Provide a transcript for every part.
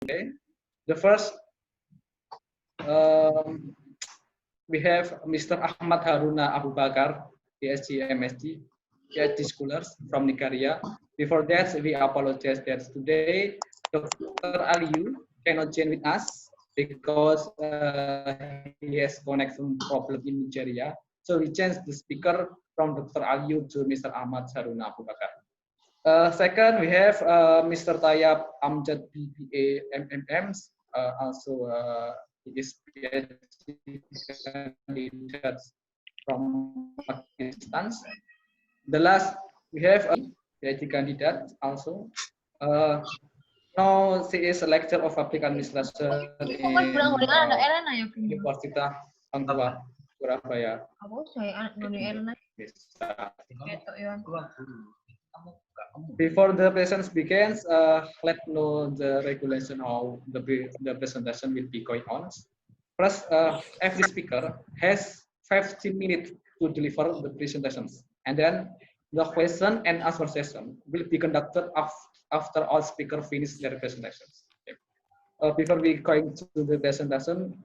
today. The first, um, we have Mr. Ahmad Haruna Abu Bakar, PhD, MSc, PhD scholars from Nigeria. Before that, we apologize that today Dr. Aliyu cannot join with us because he has connection problem in Nigeria. So we changed the speaker from Dr. Aliyu to Mr. Ahmad Haruna Abu Bakar. Second, we have Mr. Tayyab Amjad BBA MMM. Also, he is PhD candidate from Pakistan. The last, we have a PhD candidate also. Now, she is a lecturer of public administration in Universitas Surabaya. Before the presentation begins, let's know the regulation how the presentation will be going on. First, every speaker has 15 minutes to deliver the presentations, and then the question and answer session will be conducted after all speakers finish their presentations. Okay. Before we going to the presentation,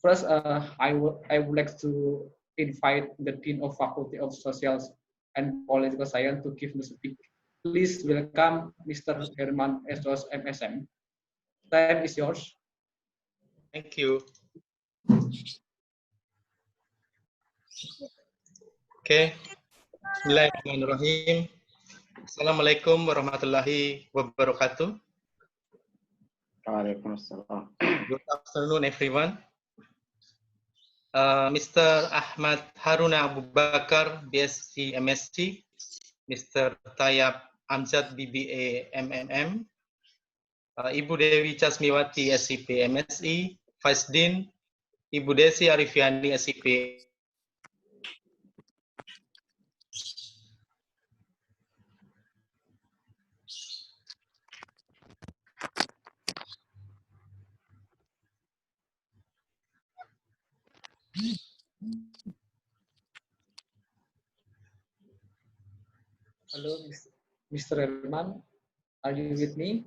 first I would like to invite the Dean of Faculty of Social and Political Science to give the speech. Please welcome Mr. Herman Estos MSM. Time is yours. Thank you. Okay. Bismillahirrahmanirrahim. Assalamualaikum warahmatullahi wabarakatuh. Waalaikumsalam. Good afternoon, everyone. Mr. Ahmad Haruna Abu Bakar, BSc MSc, Mr. Tayyab Amjad BBA MMM, Ibu Dewi Casmiwati SIP MSI, Vice Dean, Ibu Desi Arifiani SIP. Hello, Mr. Herman. Are you with me?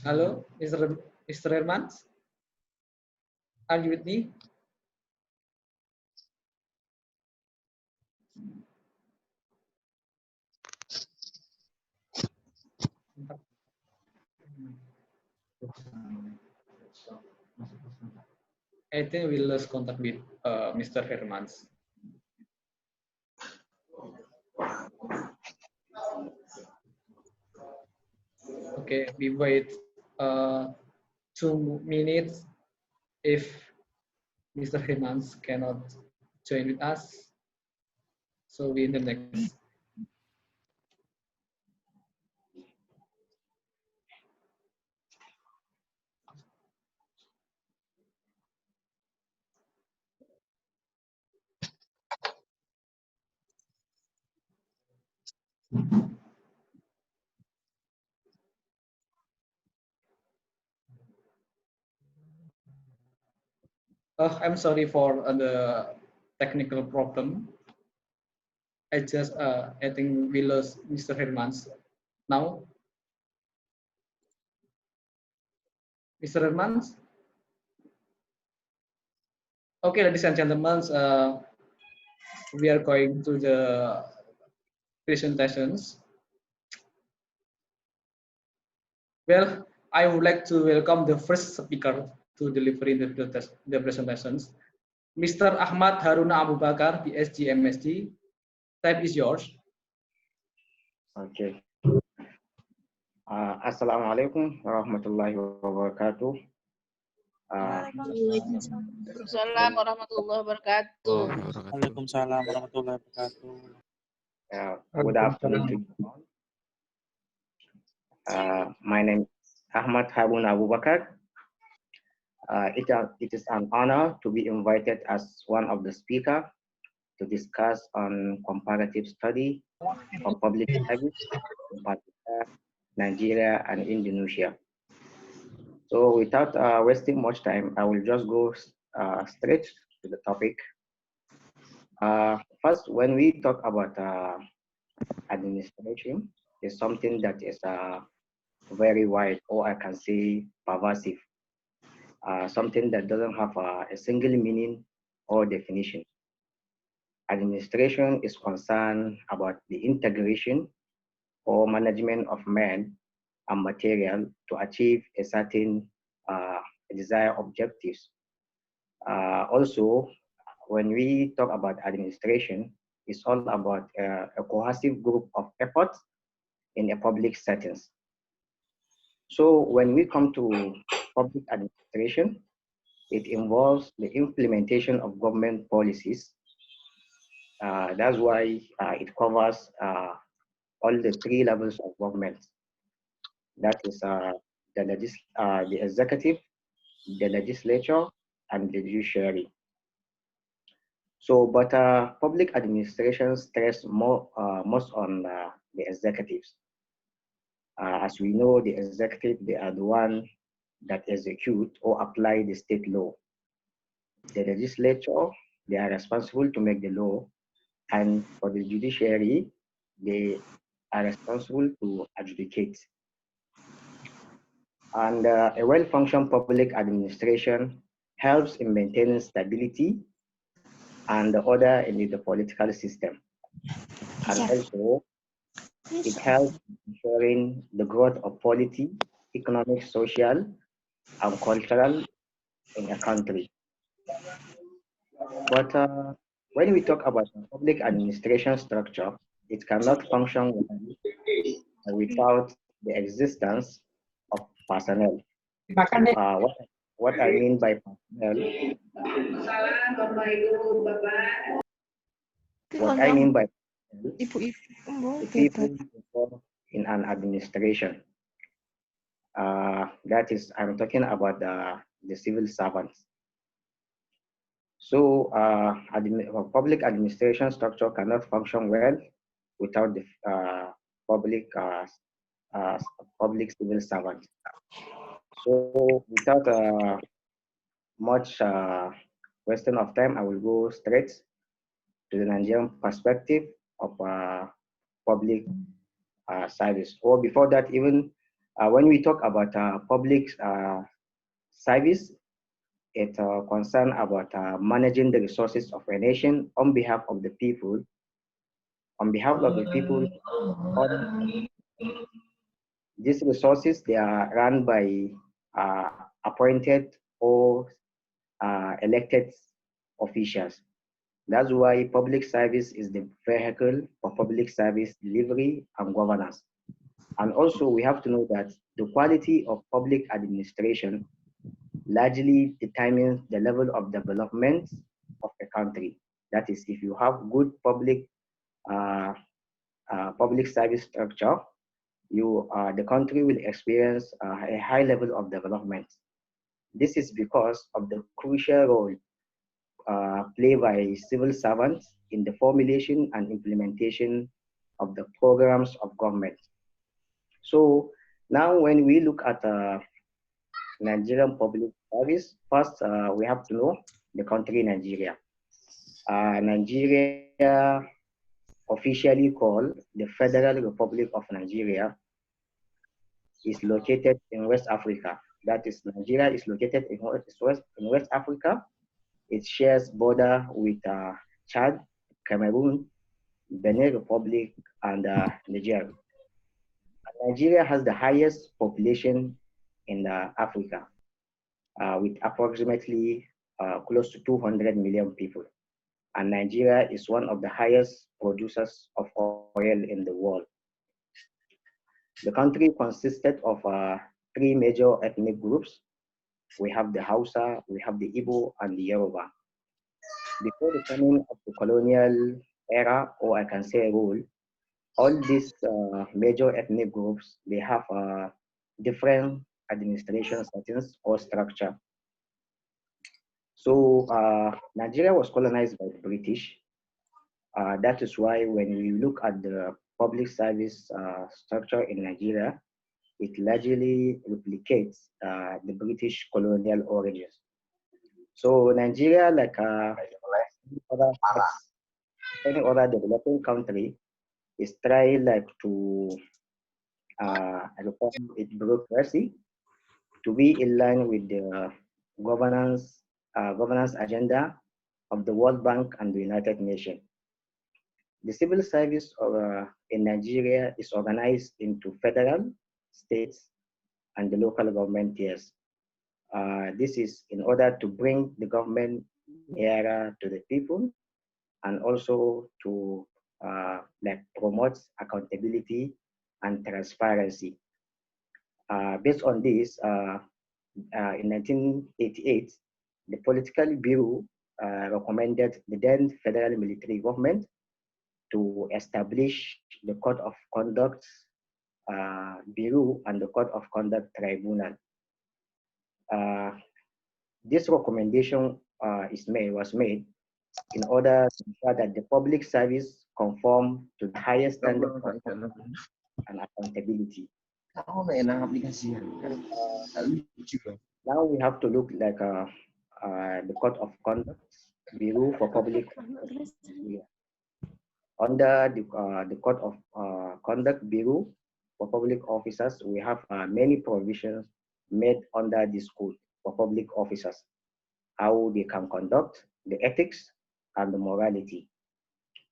Hello, Mr. Herman. Are you with me? I think we lost contact with Mr. Hermans. Okay, we wait 2 minutes if Mr. Hermans cannot join with us. So we in the next. I'm sorry for the technical problem. I think we lost Mr. Hermans now. Mr. Hermans? Okay, ladies and gentlemen, we are going to the presentations. Well, I would like to welcome the first speaker to deliver the presentations, Mr. Ahmad Haruna Abu Bakar, PhD, MSc. Time is yours. Okay. Assalamualaikum warahmatullahi wabarakatuh. Waalaikumsalam warahmatullahi wabarakatuh. Waalaikumsalam warahmatullahi wabarakatuh. Good afternoon to you. My name is Ahmad Haruna Abu Bakar. It is an honor to be invited as one of the speakers to discuss on comparative study of public service in Pakistan, Nigeria, and Indonesia. So without wasting much time, I will just go straight to the topic. First, when we talk about administration, is something that is very wide, or I can say pervasive, something that doesn't have a single meaning or definition. Administration is concerned about the integration or management of men and material to achieve a certain desired objectives. Also, when we talk about administration, it's all about a cohesive group of efforts in a public settings. So when we come to public administration, it involves the implementation of government policies. That's why it covers all the three levels of government. That is the executive, the legislature, and the judiciary. So, but public administration stress most on the executives. As we know, the executive, they are the one that execute or apply the state law. The legislature, they are responsible to make the law, and for the judiciary, they are responsible to adjudicate. And a well-functioned public administration helps in maintaining stability and the order in the political system. And also, it helps in ensuring the growth of polity, economic, social, and cultural in a country. But when we talk about the public administration structure, it cannot function without the existence of personnel. What I mean by personnel, what I mean by personnel, the people involved in an administration. That is, I'm talking about the civil servants. So public administration structure cannot function well without the public uh, public civil servants. So without much wasting of time, I will go straight to the Nigerian perspective of public service. Or before that, even when we talk about public service, it concerns about managing the resources of a nation on behalf of the people. On behalf of the people, these resources, they are run by appointed or elected officials. That's why public service is the vehicle for public service delivery and governance. And also we have to know that the quality of public administration largely determines the level of development of a country. That is, if you have good uh, public service structure, the country will experience a high level of development. This is because of the crucial role played by civil servants in the formulation and implementation of the programs of government. So now when we look at Nigerian public service, first we have to know the country Nigeria. Nigeria, officially called the Federal Republic of Nigeria, is located in West Africa. That is, Nigeria is located in West Africa. It shares border with Chad, Cameroon, Benin Republic, and Niger. Nigeria has the highest population in Africa, with approximately close to 200 million people. And Nigeria is one of the highest producers of oil in the world. The country consisted of three major ethnic groups. We have the Hausa, we have the Igbo, and the Yoruba. Before the coming of the colonial era, or I can say rule, all these major ethnic groups, they have different administration settings or structure. So Nigeria was colonized by the British. That is why when we look at the public service structure in Nigeria, it largely replicates the British colonial origins. So Nigeria, like other parts any other developing country is trying like to reform its bureaucracy to be in line with the governance agenda of the World Bank and the United Nations. The civil service in Nigeria is organized into federal, states, and the local government tiers. This is in order to bring the government nearer to the people and also to like promote accountability and transparency. Based on this, in 1988, the Political Bureau recommended the then federal military government to establish the Code of Conduct Bureau and the Code of Conduct Tribunal. This recommendation was made in order to ensure that the public service conform to the highest standard and accountability. Now we have to look like the Code of Conduct Bureau for Public Under the Code of Conduct Bureau for Public Officers, we have many provisions made under this code for public officers, how they can conduct, the ethics, and the morality.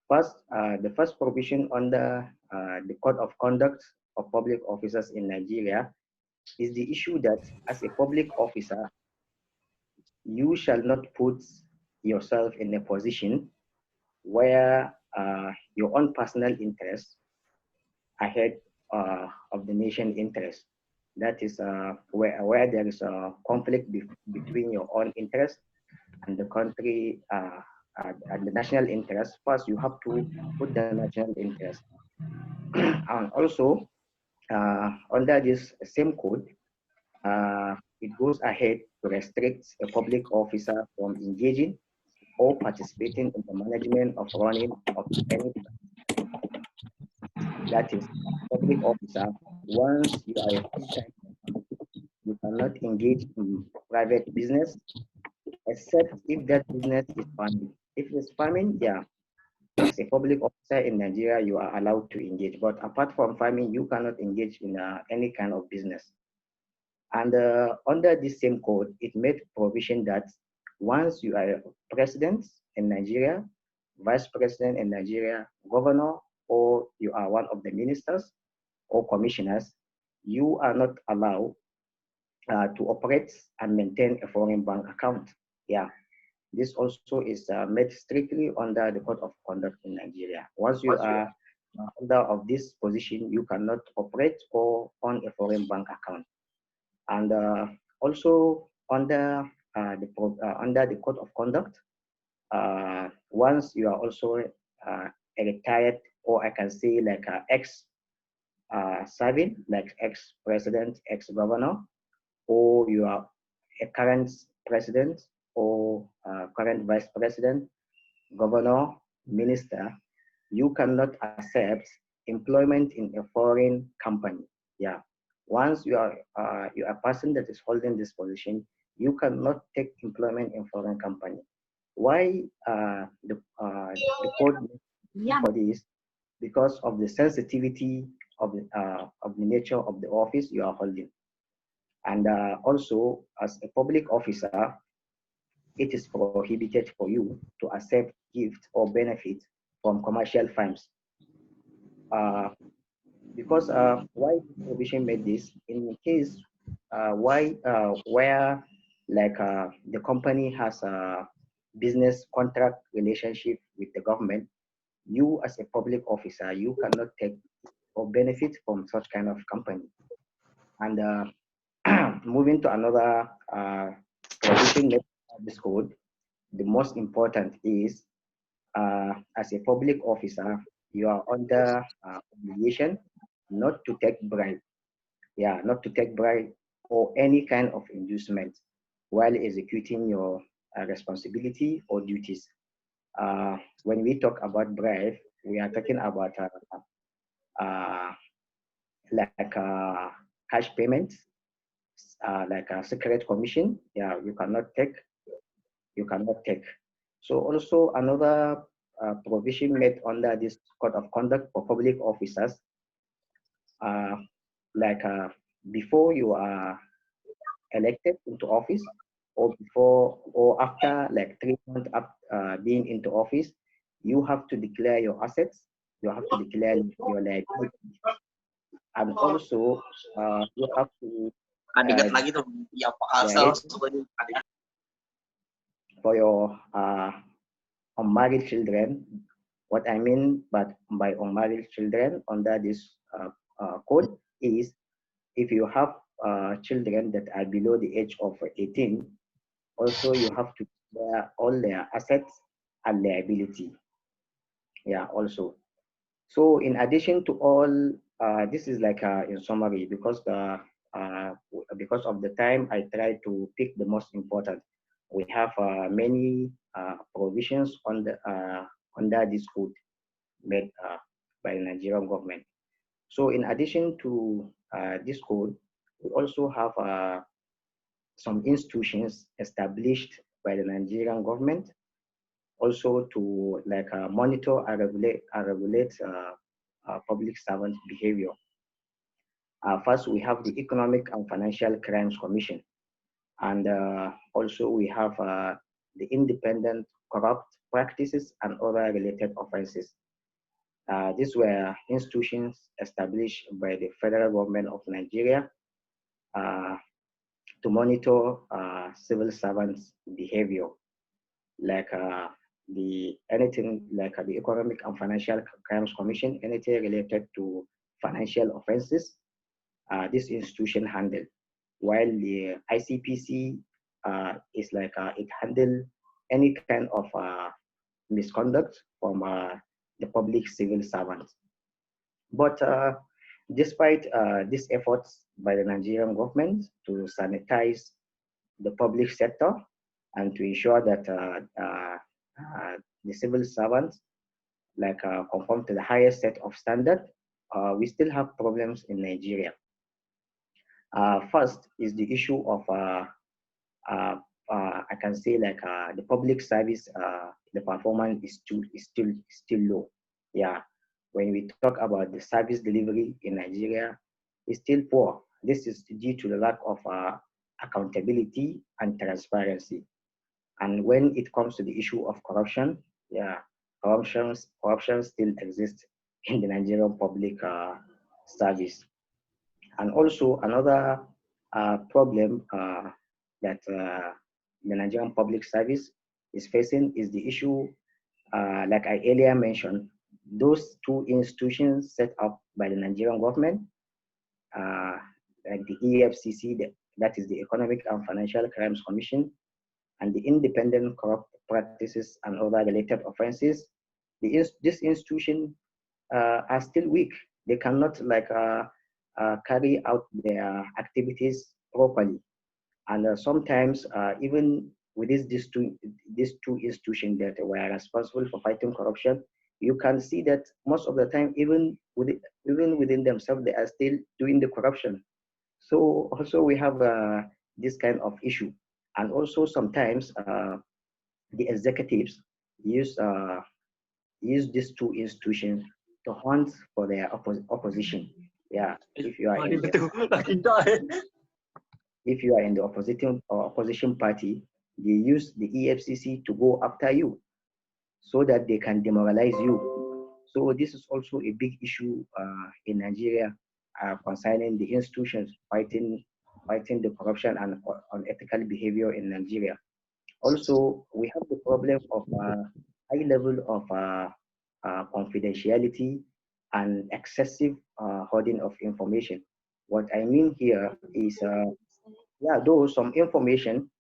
First, the first provision under the Code of Conduct of Public Officers in Nigeria is the issue that as a public officer, you shall not put yourself in a position where your own personal interests ahead of the nation interest. That is where there is a conflict between your own interest and the country and the national interest. First, you have to put the national interest. And also, under this same code, it goes ahead to restrict a public officer from engaging or participating in the management of running of any. That is, public officer, once you are a full-time, you cannot engage in private business, except if that business is farming. If it's farming, yeah, as a public officer in Nigeria, you are allowed to engage. But apart from farming, you cannot engage in any kind of business. And under this same code, it made provision that once you are president in Nigeria, vice president in Nigeria, governor, or you are one of the ministers or commissioners, you are not allowed to operate and maintain a foreign bank account. Yeah, this also is made strictly under the Code of Conduct in Nigeria. Once you are under of this position, you cannot operate or own a foreign bank account. And also under the Code of Conduct, once you are also a retired, or I can say like ex-serving, like ex-president, ex-governor, or you are a current president or current vice president, governor, minister, you cannot accept employment in a foreign company. Yeah. Once you are a person that is holding this position, you cannot take employment in foreign company. Why the code for this? Because of the sensitivity of the nature of the office you are holding. And also, as a public officer, it is prohibited for you to accept gift or benefit from commercial firms. Because why provision made this in case where like the company has a business contract relationship with the government, you as a public officer, you cannot take or benefit from such kind of company. And moving to another provision made of this code, the most important is as a public officer, you are under obligation not to take bribe. Yeah, not to take bribe or any kind of inducement while executing your responsibility or duties. When we talk about bribe, we are talking about like cash payments, like a secret commission. Yeah, you cannot take. So also another provision made under this code of conduct for public officers, like before you are elected into office, or before or after like 3 months being into office, you have to declare your assets, you have to declare your liability, and also you have to for your unmarried children. What I mean by unmarried children under this code is if you have children that are below the age of 18, also you have to declare all their assets and liability. Yeah, also. So in addition to all, this is like in summary, because of the time, I try to pick the most important. We have many provisions on the under this code made by the Nigerian government. So in addition to this code, we also have some institutions established by the Nigerian government also to like monitor and regulate public servant behavior. First, we have the Economic and Financial Crimes Commission, and also we have the Independent Corrupt Practices and Other Related Offenses. These were institutions established by the federal government of Nigeria to monitor civil servants' behavior, like anything like the Economic and Financial Crimes Commission, anything related to financial offenses, this institution handled. While the ICPC is like it handle any kind of misconduct from the public civil servants. But despite these efforts by the Nigerian government to sanitize the public sector and to ensure that the civil servants like conform to the highest set of standard, we still have problems in Nigeria. First is the issue of I can say like the public service, the performance is still low. Yeah, when we talk about the service delivery in Nigeria, it's still poor. This is due to the lack of accountability and transparency. And when it comes to the issue of corruption, yeah, corruption still exists in the Nigerian public service. And also another problem that the Nigerian public service is facing is the issue, like I earlier mentioned, those two institutions set up by the Nigerian government, like the EFCC, that is the Economic and Financial Crimes Commission, and the Independent Corrupt Practices and Other Related Offenses. This institution are still weak. They cannot like carry out their activities properly, and sometimes even with these two institutions that were responsible for fighting corruption, you can see that most of the time, even within themselves, they are still doing the corruption. So also we have this kind of issue, and also sometimes the executives use these two institutions to hunt for their opposition. Yeah, if you are in the opposition party, they use the EFCC to go after you so that they can demoralize you. So this is also a big issue in Nigeria concerning the institutions fighting the corruption and unethical behavior in Nigeria. Also, we have the problem of high level of confidentiality and excessive hoarding of information. What I mean here is, yeah, though some information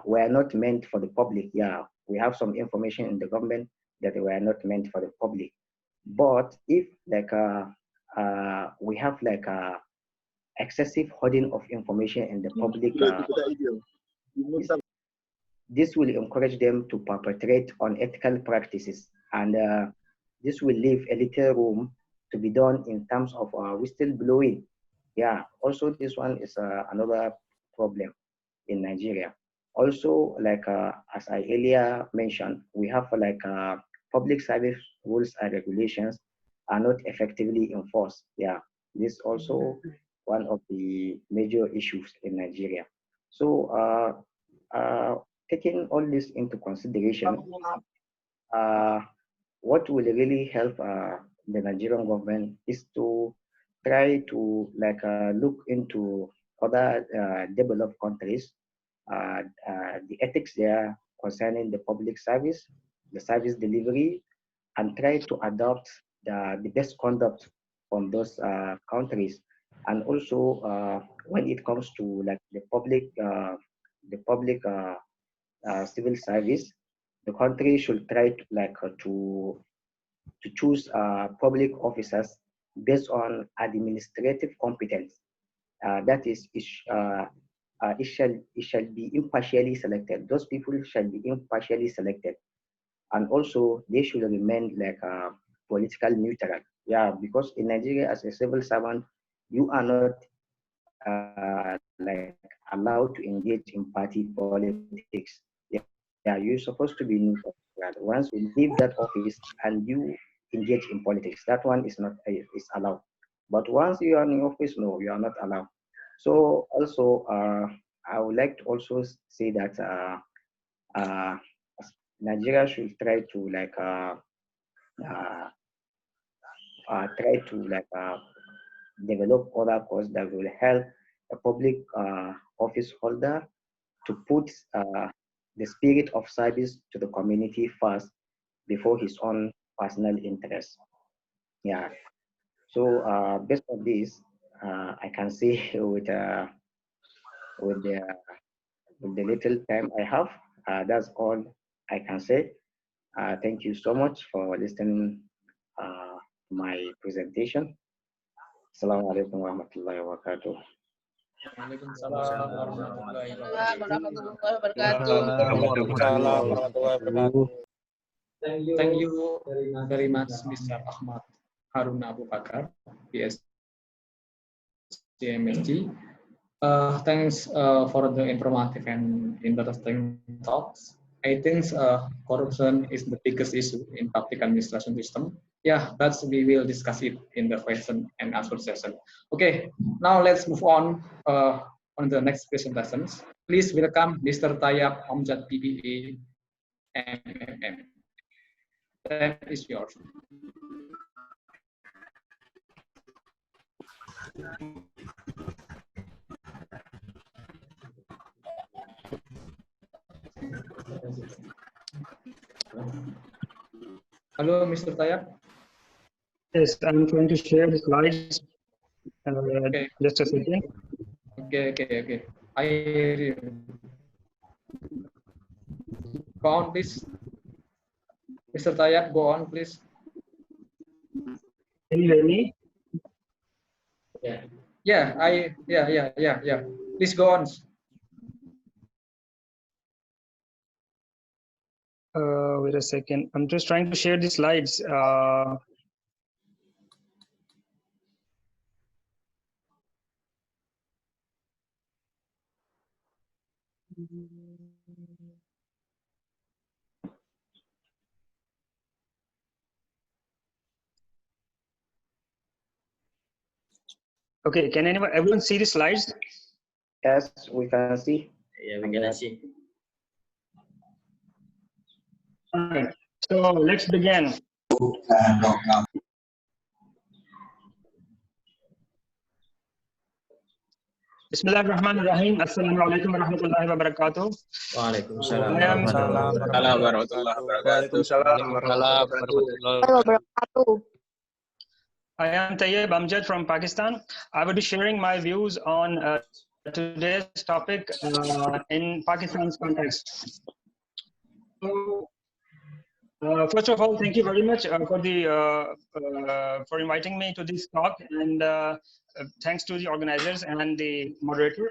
were not meant for the public. Yeah, we have some information in the government that were not meant for the public. But if like we have like excessive hoarding of information in the public, this will encourage them to perpetrate unethical practices, and this will leave a little room to be done in terms of whistleblowing. Yeah, also this one is another problem in Nigeria. Also, like as I earlier mentioned, we have like public service rules and regulations are not effectively enforced. Yeah, this is also one of the major issues in Nigeria. So taking all this into consideration, what will really help the Nigerian government is to try to look into other developed countries, the ethics there concerning the public service, the service delivery, and try to adopt the best conduct from those countries. And also, when it comes to like the public civil service, the country should try to choose public officers based on administrative competence. That is, it shall be impartially selected. Those people shall be impartially selected, and also they should remain political neutral. Yeah, because in Nigeria, as a civil servant, you are not allowed to engage in party politics. Yeah, you're supposed to be neutral. Once you leave that office and you engage in politics, that one is not is allowed. But once you are in office, no, you are not allowed. So also, I would like to also say that Nigeria should try to develop other courses that will help a public office holder to put the spirit of service to the community first before his own personal interest. Yeah. So based on this, I can say with the little time I have, that's all I can say. Thank you so much for listening to my presentation. Assalamu alaikum warahmatullahi wabarakatuh. Waalaikumsalam warahmatullahi Assalamualaikum wabarakatuh. warahmatullahi wabarakatuh. Waalaikumsalam warahmatullahi wabarakatuh. Thank you very much, Mr. Ahmad Haruna Abu Bakar, PSCMSG. Thanks for the informative and interesting talks. I think corruption is the biggest issue in public administration system. Yeah, but we will discuss it in the question and answer session. Okay, now let's move on the next presentations. Please welcome Mr. Tayyab Amjad BBA MMM. That is yours. Hello, Mr. Tayyab. Yes, I'm trying to share the slides. Okay. Just a second. Okay. I hear you. Go on, please. Mr. Tayyab, go on, please. Can you hear me? Yeah. Please go on. Wait a second. I'm just trying to share the slides. Okay, can everyone see the slides? Yes, we can see. Yeah, we can see. All right. So let's begin. Bismillahirrahmanirrahim. Assalamualaikum warahmatullahi wabarakatuh. Waalaikumsalam warahmatullahi wabarakatuh. I am Tayyab Amjad from Pakistan. I will be sharing my views on today's topic in Pakistan's context. So, first of all, thank you very much for inviting me to this talk, and thanks to the organizers and the moderator.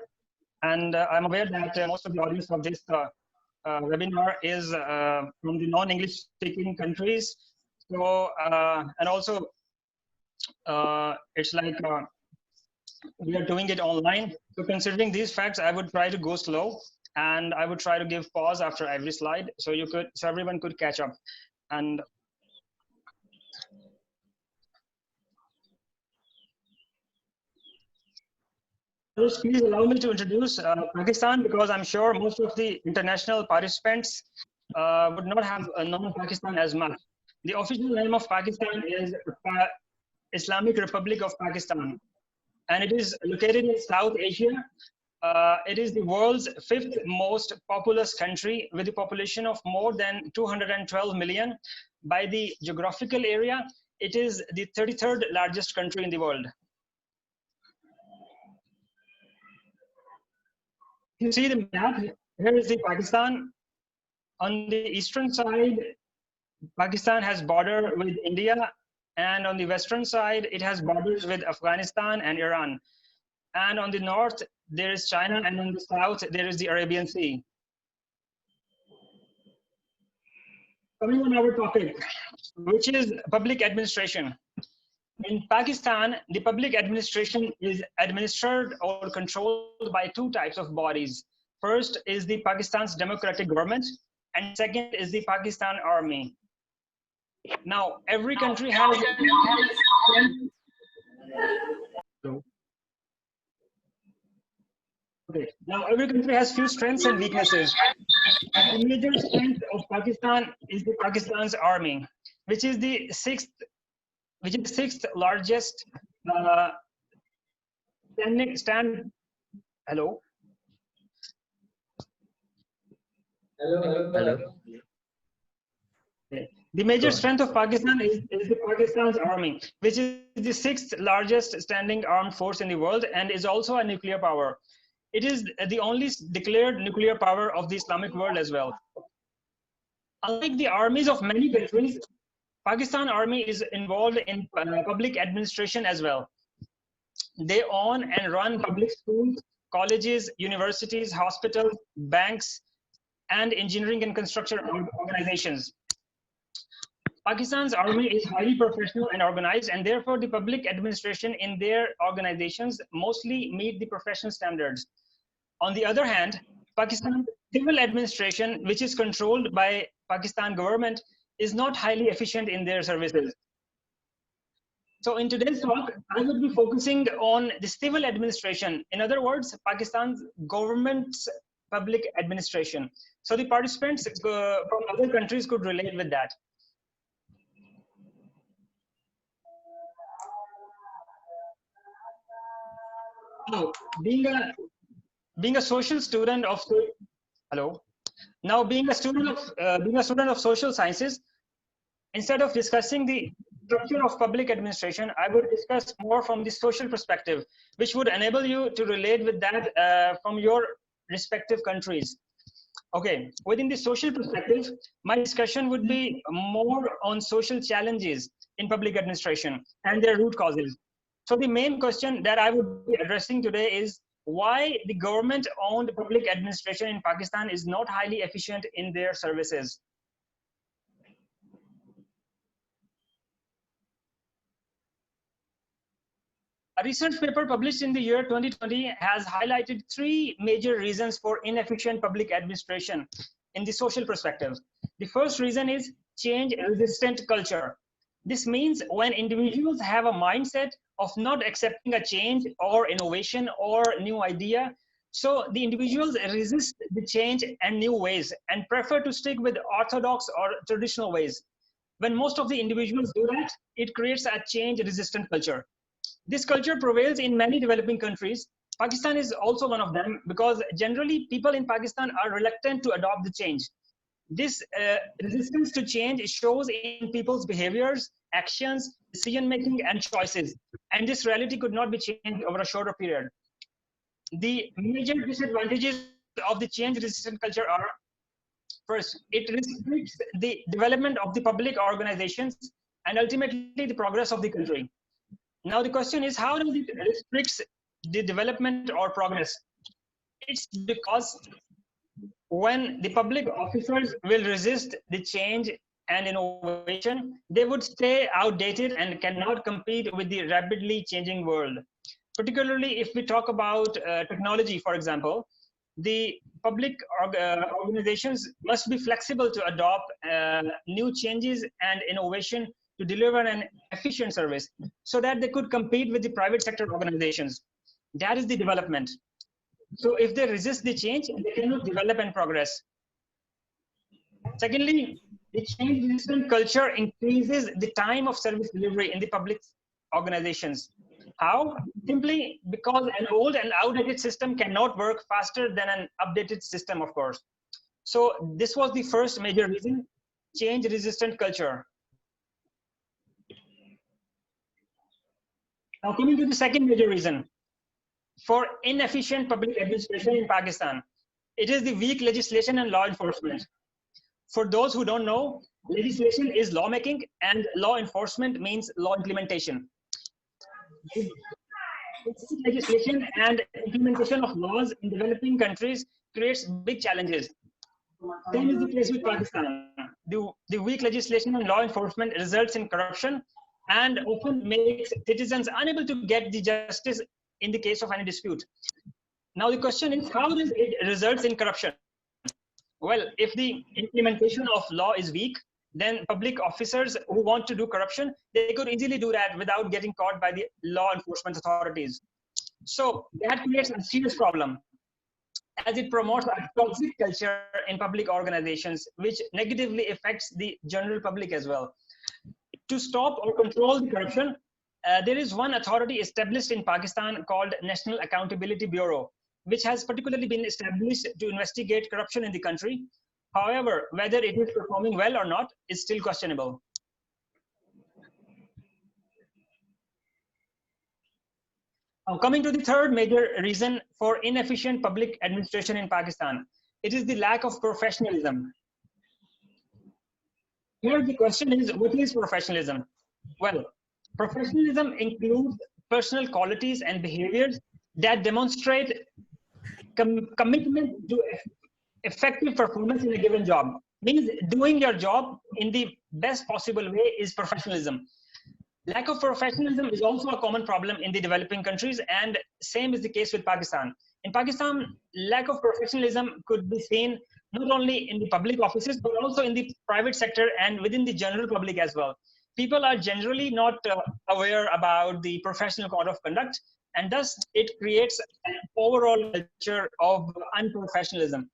And I'm aware that most of the audience of this webinar is from the non-English speaking countries. So, and also it's like we are doing it online. So considering these facts, I would try to go slow, and I would try to give pause after every slide, so everyone could catch up. And Please allow me to introduce Pakistan, because I'm sure most of the international participants would not have known Pakistan as much. The official name of Pakistan is Islamic Republic of Pakistan, and it is located in South Asia. It is the world's 5th most populous country, with a population of more than 212 million. By the geographical area, it is the 33rd largest country in the world. You see the map, here is the Pakistan. On the eastern side, Pakistan has border with India, and on the western side, it has borders with Afghanistan and Iran. And on the north, there is China, and on the south, there is the Arabian Sea. Coming on our topic, which is public administration. In Pakistan, the public administration is administered or controlled by 2 types of bodies. First is the Pakistan's democratic government, and second is the Pakistan Army. Now, every country has every country has few strengths and weaknesses. The major strength of Pakistan is the Pakistan's army, which is the sixth largest Hello. The major strength of Pakistan is the Pakistan's army, which is the 6th largest standing armed force in the world and is also a nuclear power. It is the only declared nuclear power of the Islamic world as well. Unlike the armies of many countries, Pakistan army is involved in public administration as well. They own and run public schools, colleges, universities, hospitals, banks, and engineering and construction organizations. Pakistan's army is highly professional and organized, and therefore the public administration in their organizations mostly meet the professional standards. On the other hand, Pakistan's civil administration, which is controlled by Pakistan government, is not highly efficient in their services. So in today's talk, I will be focusing on the civil administration. In other words, Pakistan's government's public administration. So the participants from other countries could relate with that. Now, being a social student of being a student of social sciences, instead of discussing the structure of public administration, I would discuss more from the social perspective, which would enable you to relate with that from your respective countries. Okay, within the social perspective, my discussion would be more on social challenges in public administration and their root causes. So the main question that I would be addressing today is why the government-owned public administration in Pakistan is not highly efficient in their services. A research paper published in the year 2020 has highlighted 3 major reasons for inefficient public administration in the social perspective. The first reason is change-resistant culture. This means when individuals have a mindset of not accepting a change or innovation or new idea, so the individuals resist the change and new ways and prefer to stick with orthodox or traditional ways. When most of the individuals do that, it creates a change-resistant culture. This culture prevails in many developing countries. Pakistan is also one of them, because generally people in Pakistan are reluctant to adopt the change. This resistance to change shows in people's behaviors, actions, decision-making, and choices. And this reality could not be changed over a shorter period. The major disadvantages of the change-resistant culture are, first, it restricts the development of the public organizations and ultimately the progress of the country. Now the question is, how does it restrict the development or progress? It's because when the public officers will resist the change and innovation, they would stay outdated and cannot compete with the rapidly changing world. Particularly if we talk about technology, for example, the public organizations must be flexible to adopt new changes and innovation to deliver an efficient service so that they could compete with the private sector organizations. That is the development. So if they resist the change, they cannot develop and progress. Secondly, the change-resistant culture increases the time of service delivery in the public organizations. How? Simply because an old and outdated system cannot work faster than an updated system, of course. So this was the first major reason, change-resistant culture. Now coming to the second major reason, for inefficient public administration in Pakistan, it is the weak legislation and law enforcement. For those who don't know, legislation is lawmaking and law enforcement means law implementation. Legislation and implementation of laws in developing countries creates big challenges. Same is the case with Pakistan. The weak legislation and law enforcement results in corruption and often makes citizens unable to get the justice in the case of any dispute. Now the question is, how does it results in corruption? Well, if the implementation of law is weak, then public officers who want to do corruption, they could easily do that without getting caught by the law enforcement authorities. So that creates a serious problem, as it promotes a toxic culture in public organizations, which negatively affects the general public as well. To stop or control the corruption, there is one authority established in Pakistan called National Accountability Bureau, which has particularly been established to investigate corruption in the country. However, whether it is performing well or not is still questionable. Now, coming to the third major reason for inefficient public administration in Pakistan, it is the lack of professionalism. Here the question is, what is professionalism? Well, professionalism includes personal qualities and behaviors that demonstrate commitment to effective performance in a given job. Means doing your job in the best possible way is professionalism. Lack of professionalism is also a common problem in the developing countries, and same is the case with Pakistan. In Pakistan, lack of professionalism could be seen not only in the public offices, but also in the private sector and within the general public as well. People are generally not aware about the professional code of conduct, and thus it creates an overall culture of unprofessionalism.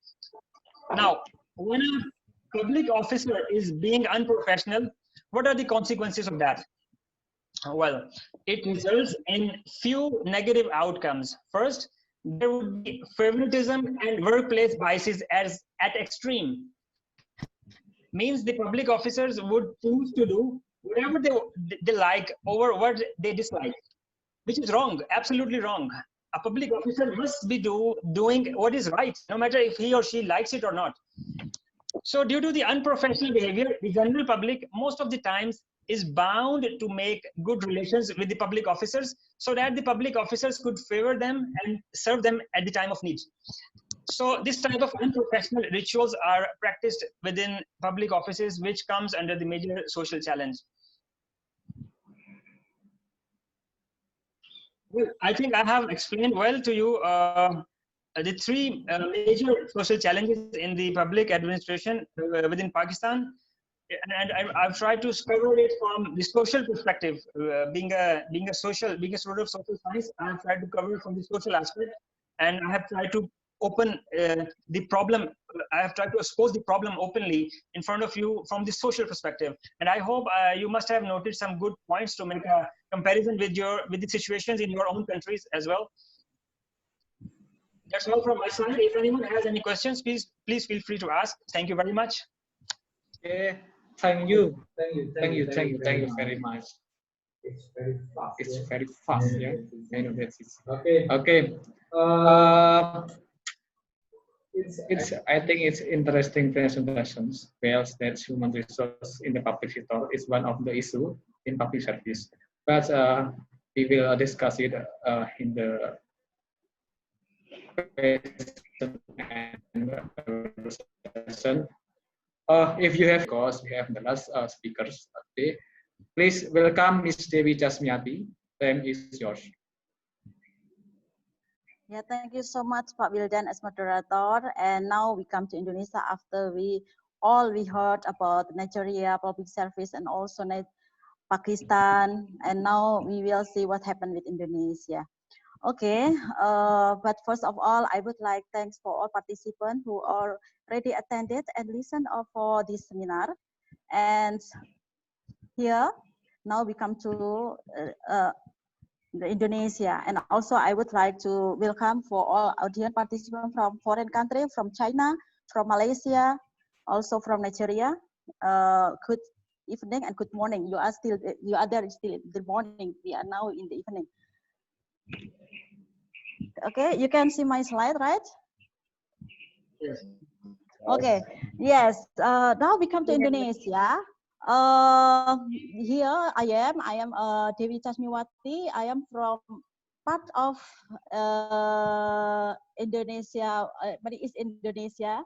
Now, when a public officer is being unprofessional, what are the consequences of that? Well, it results in few negative outcomes. First, there would be favoritism and workplace biases at extreme. Means the public officers would choose to do whatever they like over what they dislike, which is wrong, absolutely wrong. A public officer must be doing what is right, no matter if he or she likes it or not. So due to the unprofessional behavior, the general public most of the times is bound to make good relations with the public officers so that the public officers could favor them and serve them at the time of need. So this type of unprofessional rituals are practiced within public offices, which comes under the major social challenge. Well, I think I have explained well to you the three major social challenges in the public administration within Pakistan. And I've tried to cover it from the social perspective. Being a student of social science, I have tried to cover it from the social aspect, and I have tried to open the problem. I have tried to expose the problem openly in front of you from the social perspective. And I hope you must have noted some good points to make a comparison with the situations in your own countries as well. That's all from my side. If anyone has any questions, please feel free to ask. Thank you very much. Okay. Thank you very much. It's very fast, yeah. I know that is okay. I think it's interesting presentations. Well, that human resource in the public sector is one of the issue in public service, but we will discuss it in the session. If you have, because we have the last speakers today, please welcome Ms. Dewi Jasmiati. Time is yours. Yeah, thank you so much, Pak Wildan, as moderator. And now we come to Indonesia after we heard about Nigeria public service and also Pakistan, and now we will see what happened with Indonesia. Okay, but first of all, I would like thanks for all participants who already attended and listened for this seminar. And here, now we come to the Indonesia. And also I would like to welcome for all audience participants from foreign country, from China, from Malaysia, also from Nigeria. Good evening and good morning. You are there still in the morning. We are now in the evening. Okay, you can see my slide, right? Yes. Okay, yes. Now we come to Indonesia. Here I am Dewi Chasmiwati. I am from part of Indonesia, but it's Indonesia.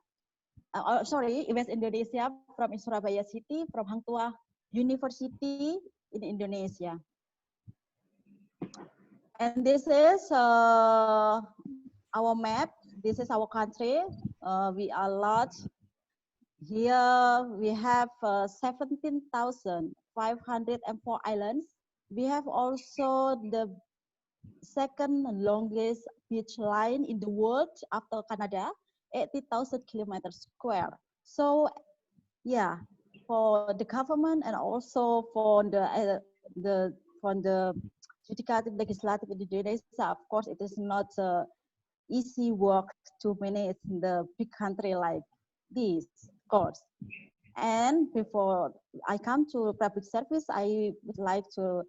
Sorry, West Indonesia, from Surabaya city, from Tuah University in Indonesia. And this is our map. This is our country. We are large. Here we have 17,504 islands. We have also the second longest beach line in the world after Canada, 80,000 kilometers square. So yeah, for the government and also for the judicative legislative in Indonesia, of course, it is not easy work to manage the big country like this, of course. And before I come to public service, I would like to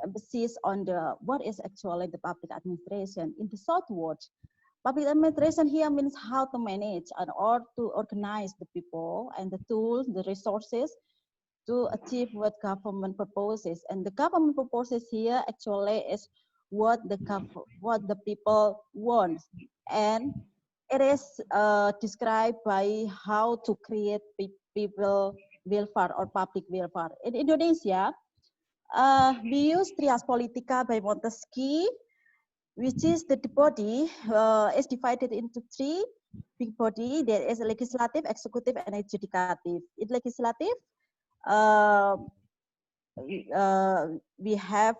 emphasize on what is actually the public administration. In the short word, public administration here means how to manage and or to organize the people and the tools, the resources to achieve what government proposes. And the government proposes here actually is what the people want, and it is described by how to create people welfare or public welfare. In Indonesia, we use trias politica by Montesquieu, which is the body is divided into three big body. There is a legislative, executive, and adjudicative. In legislative, we have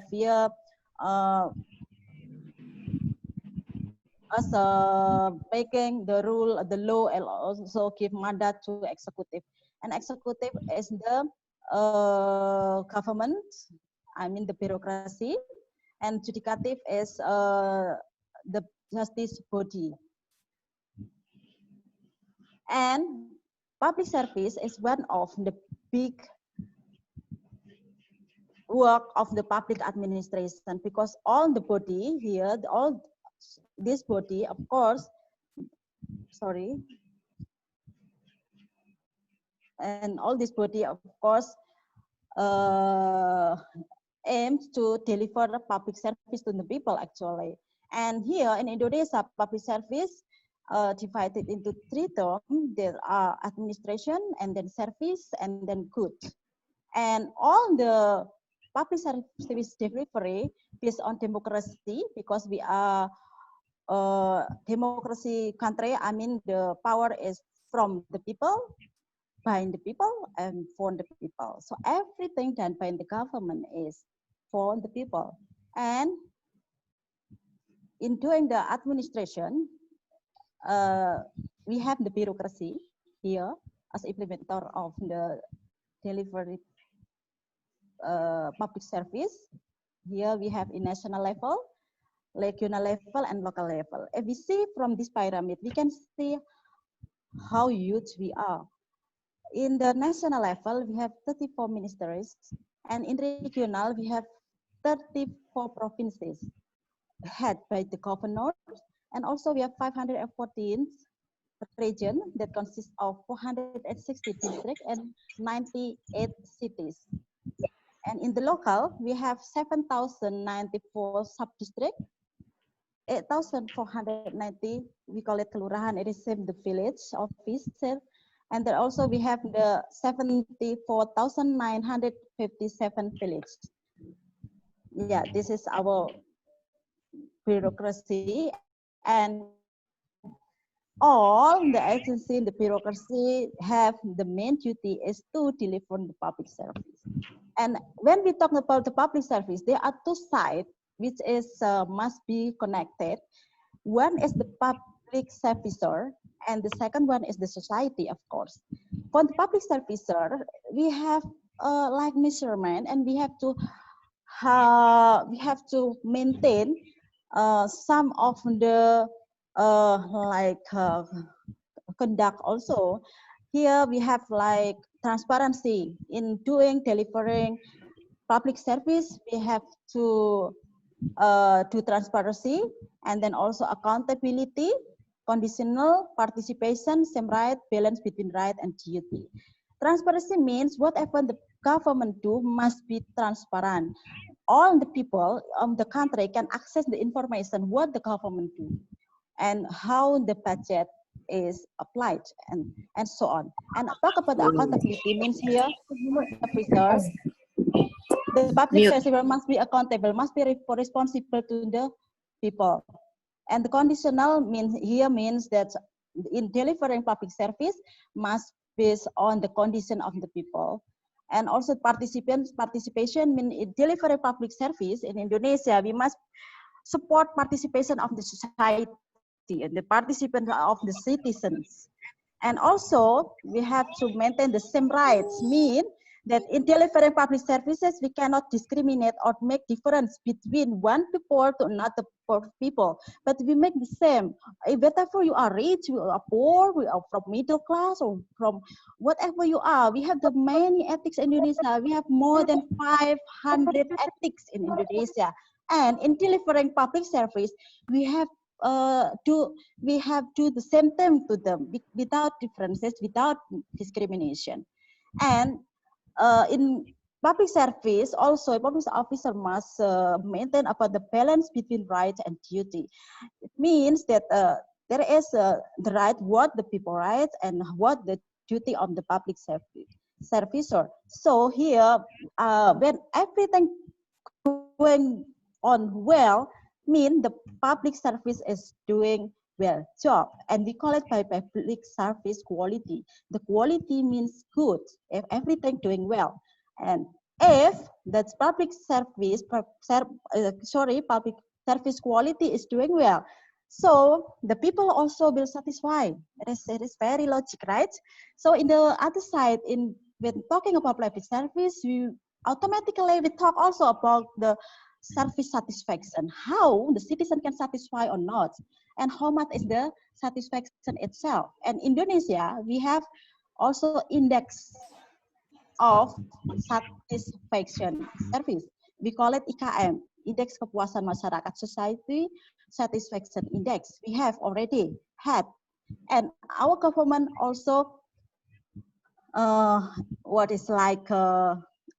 here us making the rule, the law, and also give mandate to executive. And executive is the government, I mean the bureaucracy, and judicative is the justice body. And public service is one of the big work of the public administration, because all the body here, all this body, of course, sorry, and all this body, of course, aims to deliver public service to the people actually. And here in Indonesia, public service divided into three terms. There are administration, and then service, and then good. And all the public service delivery based on democracy, because we are a democracy country. I mean the power is from the people, by the people, and for the people. So everything done by the government is for the people. And in doing the administration, we have the bureaucracy here as implementer of the delivery public service. Here we have in national level, regional level, and local level. If we see from this pyramid, we can see how huge we are. In the national level, we have 34 ministries, and in regional, we have 34 provinces head by the governor, and also we have 514 region that consists of 460 districts and 98 cities. And in the local, we have 7,094 sub-districts, 8,490, we call it kelurahan, it is same the village office. And then also we have the 74,957 villages. Yeah, this is our bureaucracy, and all the agency in the bureaucracy have the main duty is to deliver the public service. And when we talk about the public service, there are two sides which is must be connected. One is the public servicer, and the second one is the society, of course. For the public servicer, we have like measurement, and we have to maintain some of the conduct also. Here we have like transparency in delivering public service. We have to do transparency, and then also accountability, conditional participation, same right, balance between right and duty. Transparency means whatever the government do must be transparent. All the people of the country can access the information what the government do and how the budget is applied, and so on. And talk about the accountability means here, officers, the public service must be accountable, must be responsible to the people. And the conditional means that in delivering public service must based on the condition of the people. And also participation means in delivering public service in Indonesia, we must support participation of the society and the participant of the citizens. And also we have to maintain the same rights, mean that in delivering public services, we cannot discriminate or make difference between one people to another people, but we make the same. Whether you are rich, you are poor, we are from middle class, or from whatever you are, we have the many ethics in Indonesia. We have more than 500 ethics in Indonesia. And in delivering public service, we have do the same thing to them without differences, without discrimination. And in public service, also a public officer must maintain about the balance between right and duty. It means that there is the right what the people right and what the duty of the public servicer. So here, when everything going on well, mean the public service is doing well job, and we call it by public service quality. The quality means good if everything doing well, and if that's public service public service quality is doing well, so the people also will satisfy. It is very logic, right? So in the other side, when talking about public service, you automatically we talk also about the service satisfaction, how the citizen can satisfy or not, and how much is the satisfaction itself. And Indonesia, we have also index of satisfaction service. We call it IKM, Indeks Kepuasan Masyarakat, Society Satisfaction Index. We have already had, and our government also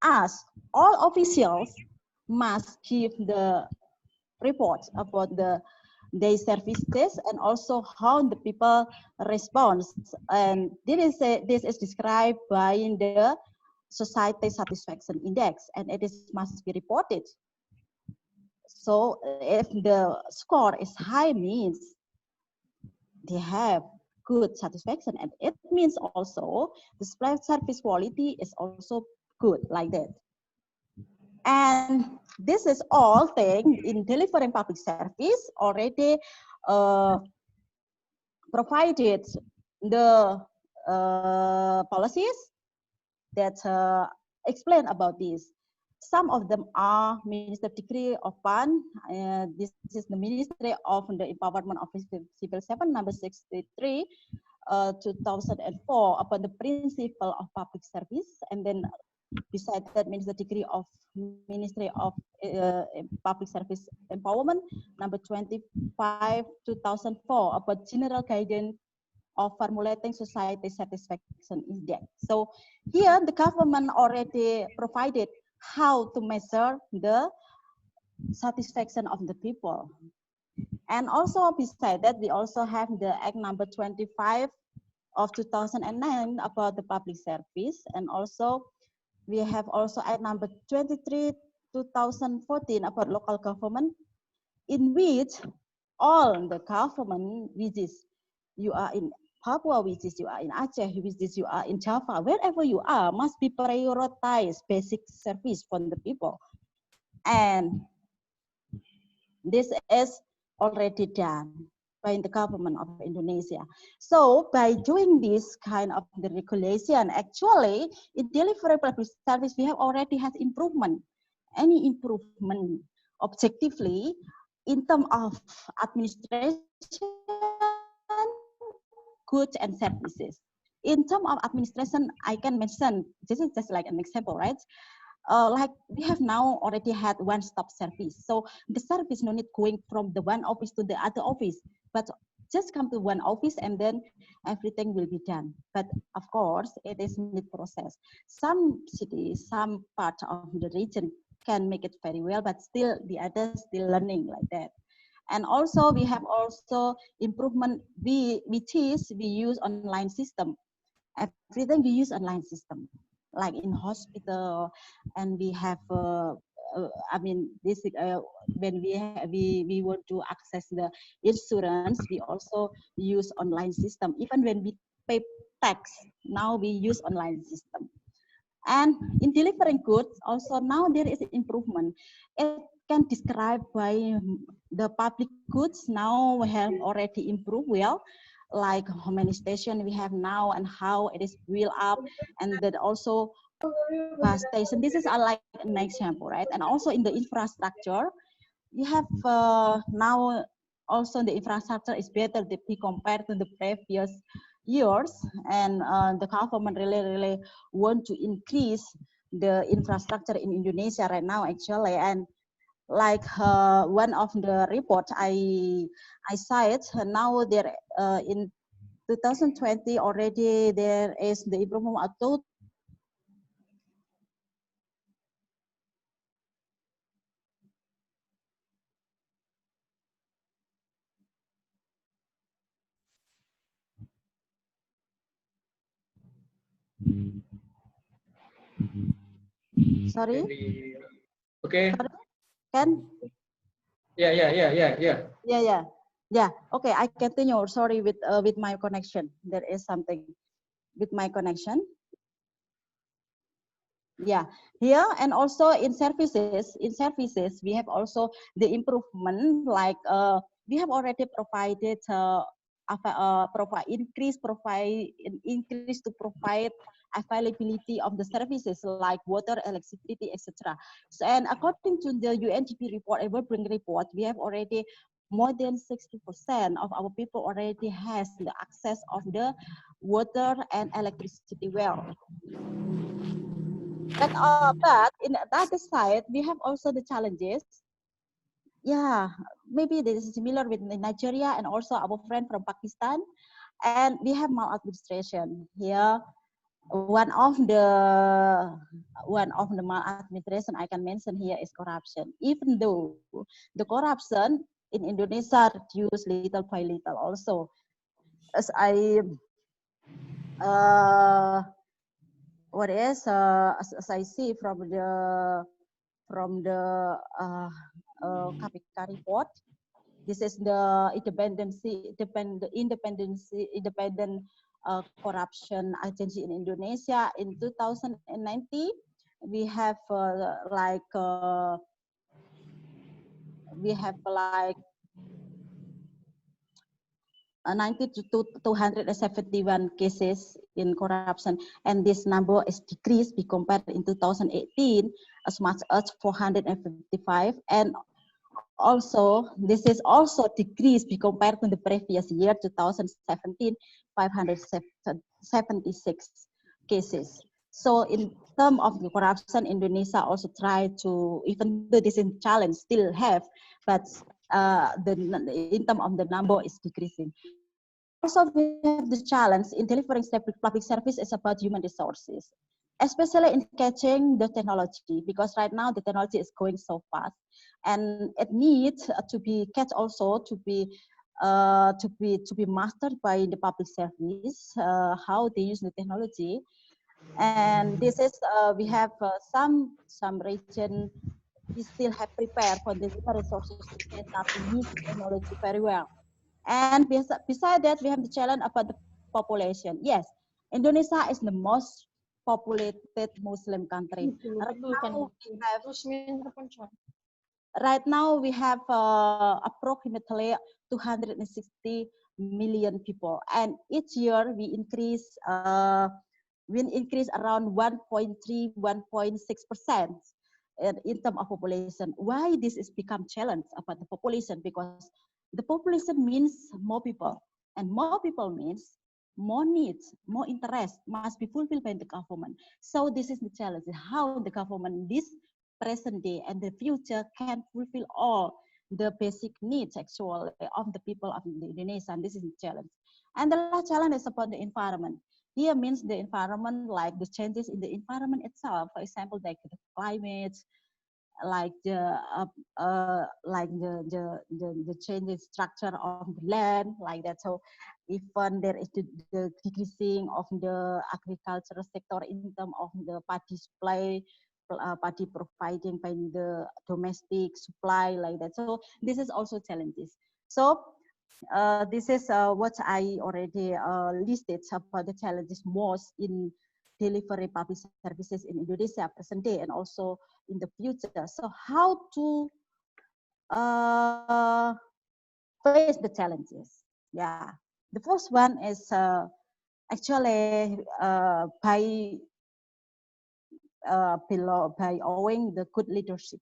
us, all officials must give the reports about their services and also how the people respond. And this is described by the Society Satisfaction Index, and it must be reported. So if the score is high, means they have good satisfaction, and it means also the service quality is also good, like that. And this is all thing in delivering public service already provided the policies that explain about this. Some of them are Minister Decree of PAN. This is the Ministry of the Empowerment of Civil Servant number 63, 2004 upon the principle of public service. And then beside that means the Decree of Ministry of Public Service Empowerment number 25, 2004 about general guidance of formulating society satisfaction index. So here the government already provided how to measure the satisfaction of the people. And also beside that, we also have the Act number 25 of 2009 about the public service. And also we have also Act number 23, 2014 about local government, in which all the government which is you are in Papua, which is you are in Aceh, which is you are in Java, wherever you are, must be prioritize basic service for the people. And this is already done by the government of Indonesia. So by doing this kind of the regulation, actually, in delivery public service, we have already had improvement. Any improvement objectively in terms of administration, goods and services. In terms of administration, I can mention, this is just like an example, right? Like we have now already had one-stop service. So the service no need going from the one office to the other office, but just come to one office and then everything will be done. But of course, it is need process. Some cities, some part of the region can make it very well, but still the others still learning like that. And also we have also improvement, which is we use online system. Everything we use online system, like in hospital, and we have I mean this when we want to access the insurance, we also use online system. Even when we pay tax, now we use online system. And in delivering goods, also now there is improvement. It can describe by the public goods now we have already improved well, like how many stations we have now and how it is built up, and then also bus station. This is like an example, right? And also in the infrastructure, you have now also the infrastructure is better to be compared to the previous years, and the government really want to increase the infrastructure in Indonesia right now actually. And like one of the reports I cite, now there in 2020 already there is the improvement of sorry. Okay. Sorry, Ken? Yeah. Okay, I continue. Sorry with my connection. There is something with my connection. Yeah, here and also in services we have also the improvement, like we have already provided increase to provide availability of the services like water, electricity, etc. So, and according to the UNDP report, a World Bank report, we have already more than 60% of our people already has the access of the water and electricity well. But in the other side, we have also the challenges. Yeah, maybe this is similar with Nigeria and also our friend from Pakistan. And we have maladministration here. One of the maladministration I can mention here is corruption. Even though the corruption in Indonesia reduced little by little also, as I as I see from the KPK report, this is the independent corruption agency in Indonesia. In 2019, we have like 90 to 271 cases in corruption, and this number is decreased be compared in 2018 as much as 455, and also this is also decreased be compared to the previous year 2017 576 cases. So in terms of the corruption, Indonesia also try to, even though this is a challenge still have, but in terms of the number is decreasing. Also, we have the challenge in delivering public service is about human resources, especially in catching the technology, because right now the technology is going so fast, and it needs to be catch also to be mastered by the public service, how they use the technology. And this is we have some region we still have prepared for the resources to catch up to use technology very well. And beside that, we have the challenge about the population. Yes, Indonesia is the most populated Muslim country. Right now we have approximately 260 million people, and each year we increase around 1.3, 1.6% in terms of population. Why this is become challenge about the population? Because the population means more people, and more people means more needs, more interest must be fulfilled by the government. So this is the challenge: how the government this present day and the future can fulfill all the basic needs actually of the people of Indonesia. And this is the challenge. And the last challenge is about the environment. Here means the environment, like the changes in the environment itself. For example, like the climate, like the changing structure of the land, like that. So even there is the decreasing of the agricultural sector in terms of the paddy supply, paddy providing by the domestic supply, like that. So this is also challenges. So this is what I already listed about the challenges most in delivery public services in Indonesia present day and also in the future. So how to face the challenges? Yeah, the first one is actually by owing the good leadership.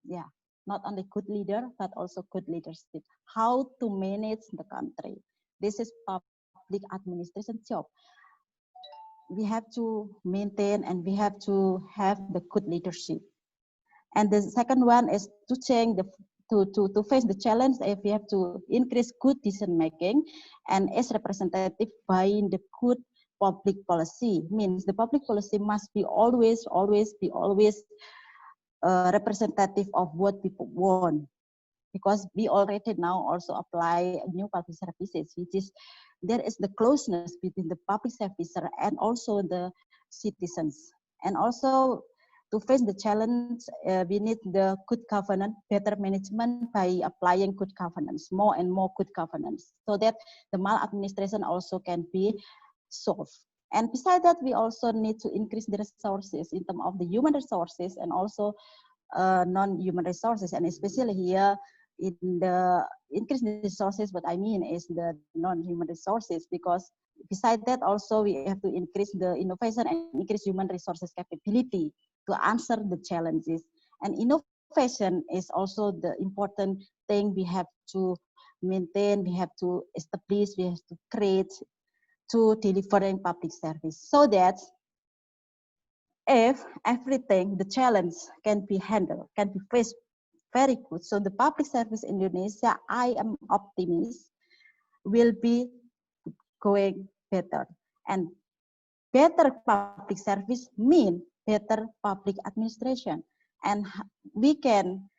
Yeah, not only good leader but also good leadership. How to manage the country? This is public administration job. We have to maintain and we have to have the good leadership. And the second one is to change to face the challenge. If we have to increase good decision making, and as representative by the good public policy, means the public policy must be always representative of what people want. Because we already now also apply new public services, which is there is the closeness between the public servicer and also the citizens. And also to face the challenge, we need the good governance, better management by applying good governance, more and more good governance, so that the maladministration also can be solved. And besides that, we also need to increase the resources in terms of the human resources and also non-human resources, and especially here in the increase the resources, what I mean is the non-human resources, because besides that also we have to increase the innovation and increase human resources capability to answer the challenges. And innovation is also the important thing we have to maintain, we have to establish, we have to create to delivering public service, so that if everything, the challenge can be handled, can be faced very good. So the public service in Indonesia, I am optimist, will be going better. And better public service mean better public administration. And we can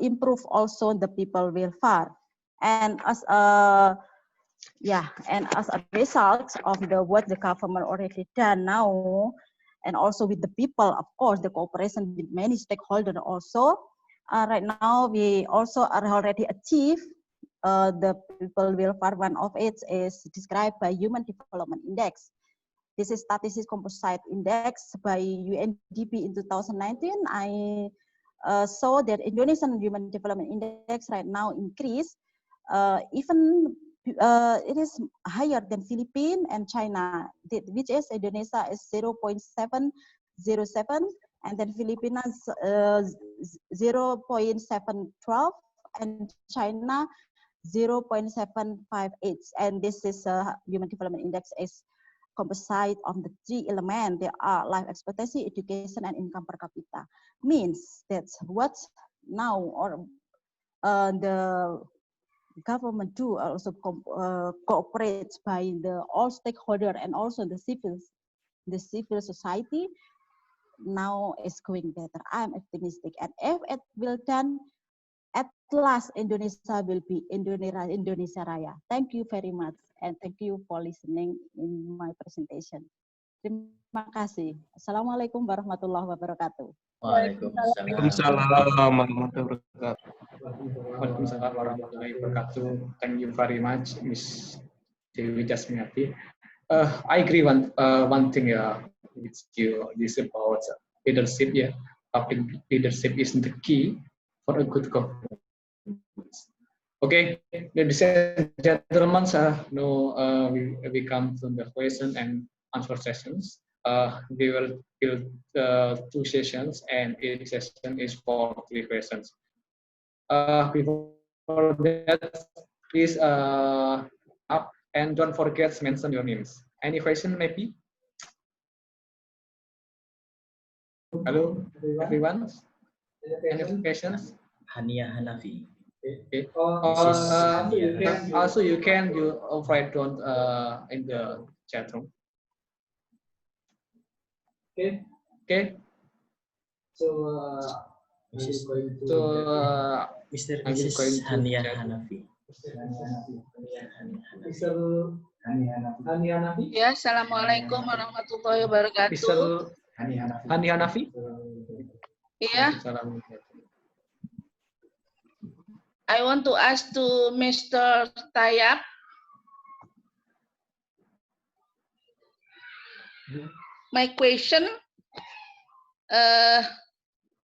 improve also the people welfare. And as a result of what the government already done now, and also with the people, of course, the cooperation with many stakeholders also. Right now, we also are already achieved the people welfare. One of it is described by Human Development Index. This is Statistics Composite Index by UNDP in 2019. I saw that Indonesian Human Development Index right now increased. Even it is higher than Philippines and China, which is Indonesia is 0.707, and then Philippines 0.712, and China 0.758. And this is Human Development Index is composite of the three elements. They are life expectancy, education, and income per capita. Means that's what now or the government do also cooperates by the all stakeholder and also the civil society. Now is going better. I'm optimistic, and if it will done, at last Indonesia will be Indonesia Raya. Thank you very much, and thank you for listening in my presentation. Terima kasih. Assalamualaikum warahmatullahi wabarakatuh. Waalaikumsalam. warahmatullahi wabarakatuh. Waalaikumsalam warahmatullahi wabarakatuh. Thank you very much, Miss Dewi Jasmiati. I agree one thing with you. This about leadership. Yeah, public leadership is the key for a good government. Okay, ladies and gentlemen, now we come to the question and answer sessions. We will build 2 sessions, and each session is for 3 questions. Before that, please up and don't forget to mention your names. Any question, maybe? Hello, everyone. Any questions? Hania Hanafi. Okay. Hania. Also, you can write down in the chat room. Okay. Okay. So, Mrs. Mr. I will going Mrs. to Hania chat. Hanafi. Mr. Hani Hanafi. Ya, assalamualaikum warahmatullahi wabarakatuh. Mr. Hani Hanafi. Ya, Salam. I want to ask to Mr. Tayap. My question,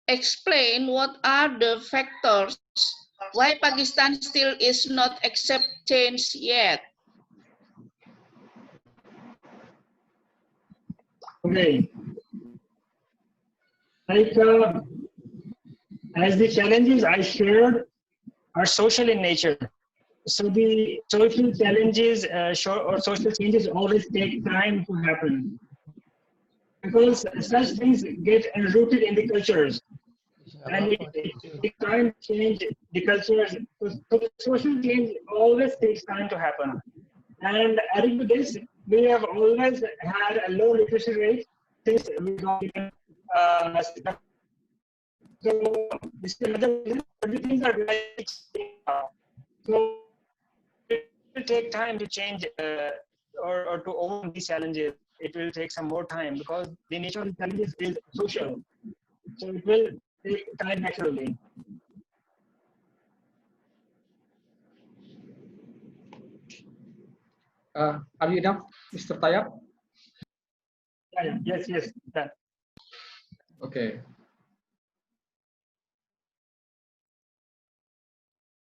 explain what are the factors why Pakistan still is not accept change yet. Okay. Like, as the challenges I shared are social in nature. So the social challenges or social changes always take time to happen, because such things get enrooted in the cultures, and it takes time to change the cultures. So social change always takes time to happen. And adding to this, we have always had a low literacy rate since we got so this is another reason. Everything are like so it will take time to change or to overcome these challenges. It will take some more time because the nature of the challenges is social. So it will take time naturally. Are you enough, Mr. Tayap? Yeah, yes, yes. Yeah. Okay.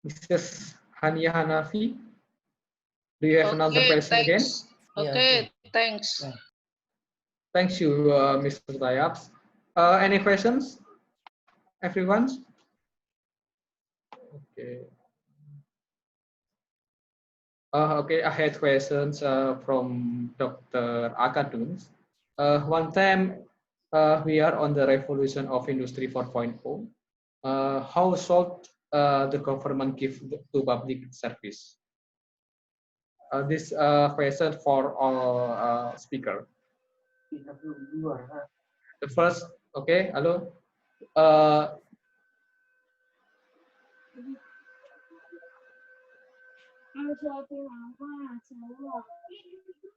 Mrs. Hania Hanafi, do you have another question again? Okay, thanks. Thank you, Mr. Tayap. Any questions, everyone? Okay. Okay, I had questions from Dr. Akaduns. One time we are on the revolution of Industry 4.0. How should the government give to public service? This question for all speaker. The first, okay, hello.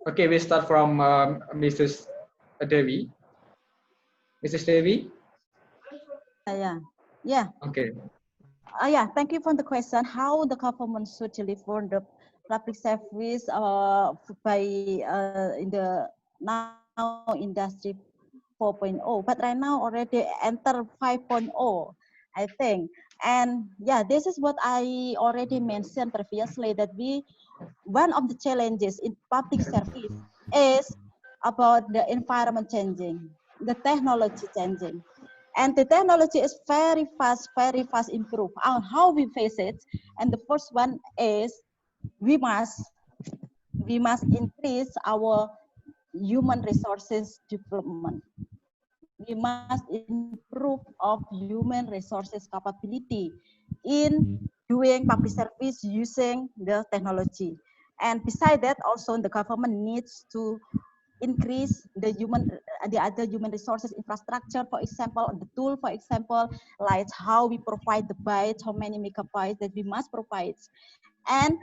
Okay, we start from Mrs. Devi. Mrs. Devi. Yeah. Okay. Yeah, thank you for the question. How the government should deliver the public service by in the now industry 4.0, but right now already enter 5.0, I think. And yeah, this is what I already mentioned previously, that one of the challenges in public service is about the environment changing, the technology changing. And the technology is very fast improve on how we face it. And the first one is we must increase our human resources development. We must improve of human resources capability in doing public service using the technology. And beside that, also the government needs to increase the other human resources infrastructure, for example, the tool, for example, like how we provide the bytes, how many megabytes that we must provide. And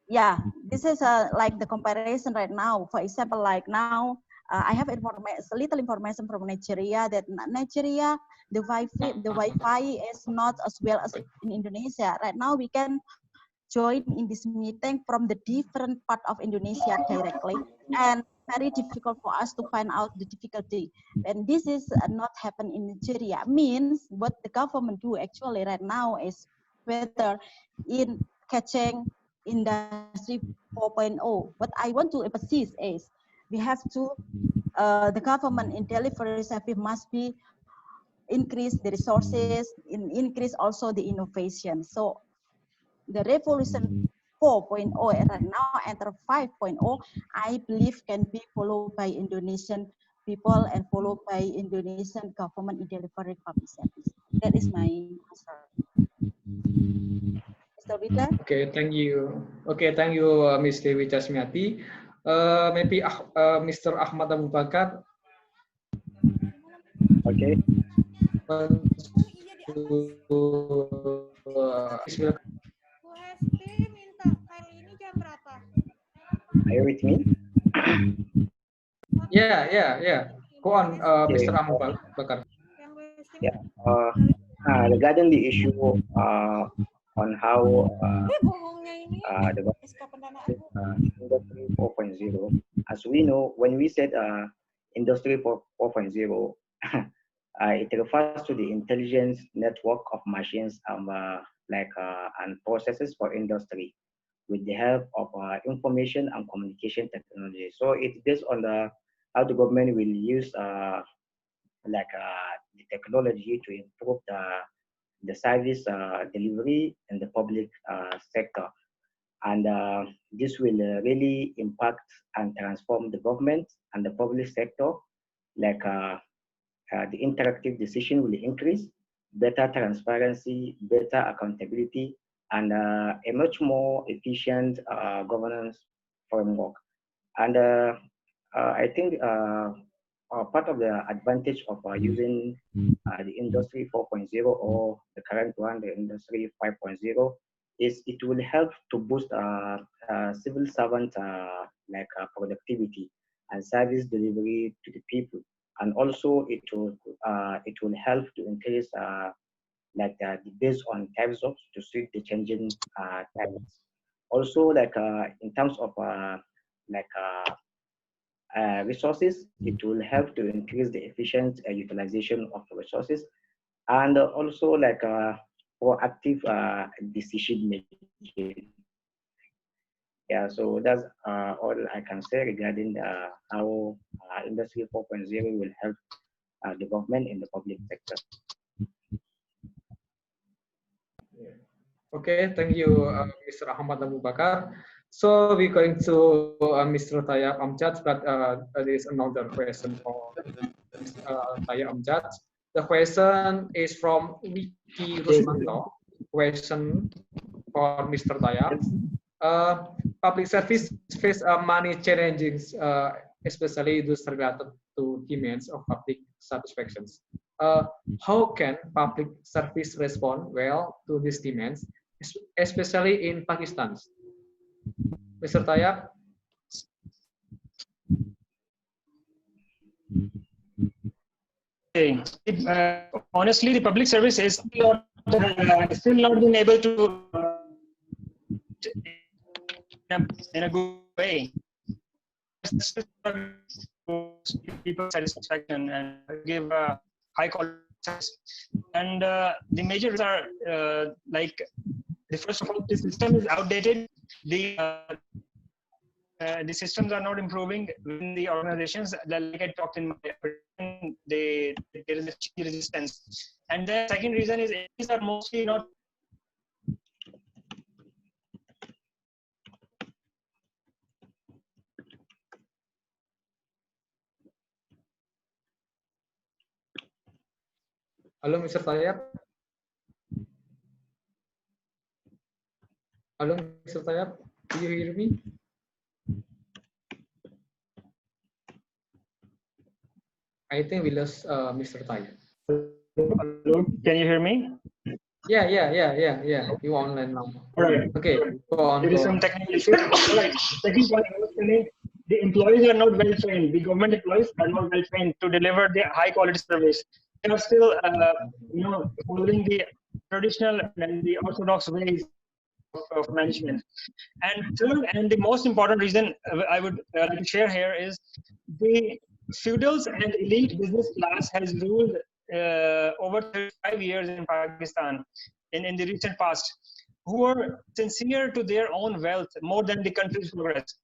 yeah, this is like the comparison right now. For example, like now, I have little information from Nigeria that Nigeria, the Wi-Fi is not as well as in Indonesia. Right now, we can join in this meeting from the different part of Indonesia directly, and very difficult for us to find out the difficulty. And this is not happen in Nigeria. Means what the government do actually right now is better in catching industry 4.0. What I want to emphasize is we have to the government in delivery service must be increase the resources, increase also the innovation. So the revolution 4.0 right now enter 5.0, I believe can be followed by Indonesian people and followed by Indonesian government in delivering public service. That is my answer. Mr. Wida? Okay, thank you. Okay, thank you, Ms. Dewi Casmiati. Maybe Mr. Ahmad Abu Bakar. Okay. Are you with me? Yeah. Go on, Okay. Mr. Abu Bakar. Yeah. Regarding the issue on how the Industry 4.0, as we know, when we said Industry 4.0, it refers to the intelligence network of machines and processes for industry with the help of information and communication technology. So it's based on how the government will use the technology to improve the service delivery in the public sector. And this will really impact and transform the government and the public sector. The interactive decision will increase, better transparency, better accountability, and a much more efficient governance framework. And I think part of the advantage of using the Industry 4.0 or the current one, the Industry 5.0, is it will help to boost civil servant productivity and service delivery to the people, and also it will help to increase the based on types of to suit the changing times. Also, in terms of resources, it will help to increase the efficient utilization of the resources, and also proactive decision making. Yeah, so that's all I can say regarding how Industry 4.0 will help the government in the public sector. Okay, thank you, Mr. Ahmad Abu Bakar. So we're going to Mr. Tayyab Amjad, but there is another question for Tayyab Amjad. The question is from Wiki Rusmanto. Question for Mr. Tayyab. Public service face many challenges, especially those related to demands of public satisfactions. How can public service respond well to these demands, especially in Pakistan? Mr. Tayyab? Okay. Honestly, the public service is still not been able to in a good way. People satisfaction and give high quality service. And the major reasons are the first of all, the system is outdated. The systems are not improving within the organizations. Like I talked in my there is a change resistance. And the second reason is these are mostly not. Hello, Mr. Tayyab. Hello, Mr. Tayyab. Do you hear me? I think we lost Mr. Tayyab. Hello, can you hear me? Yeah. You online now. All right. Okay, go on. There is some technical issue. All right. Second point, I was telling the employees are not well trained. The government employees are not well trained to deliver the high quality service. They are still, following the traditional and the orthodox ways of management. And third, and the most important reason I would like to share here is the feudals and elite business class has ruled over 35 years in Pakistan in the recent past, who are sincere to their own wealth more than the country's progress.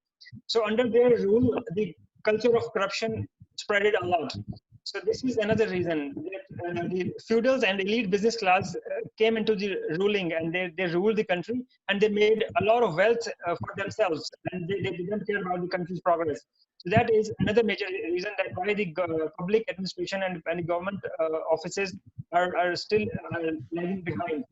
So under their rule, the culture of corruption spread a lot. So this is another reason that the feudals and elite business class came into the ruling, and they ruled the country, and they made a lot of wealth for themselves, and they didn't care about the country's progress. So that is another major reason that why the public administration and the government offices are still lagging behind.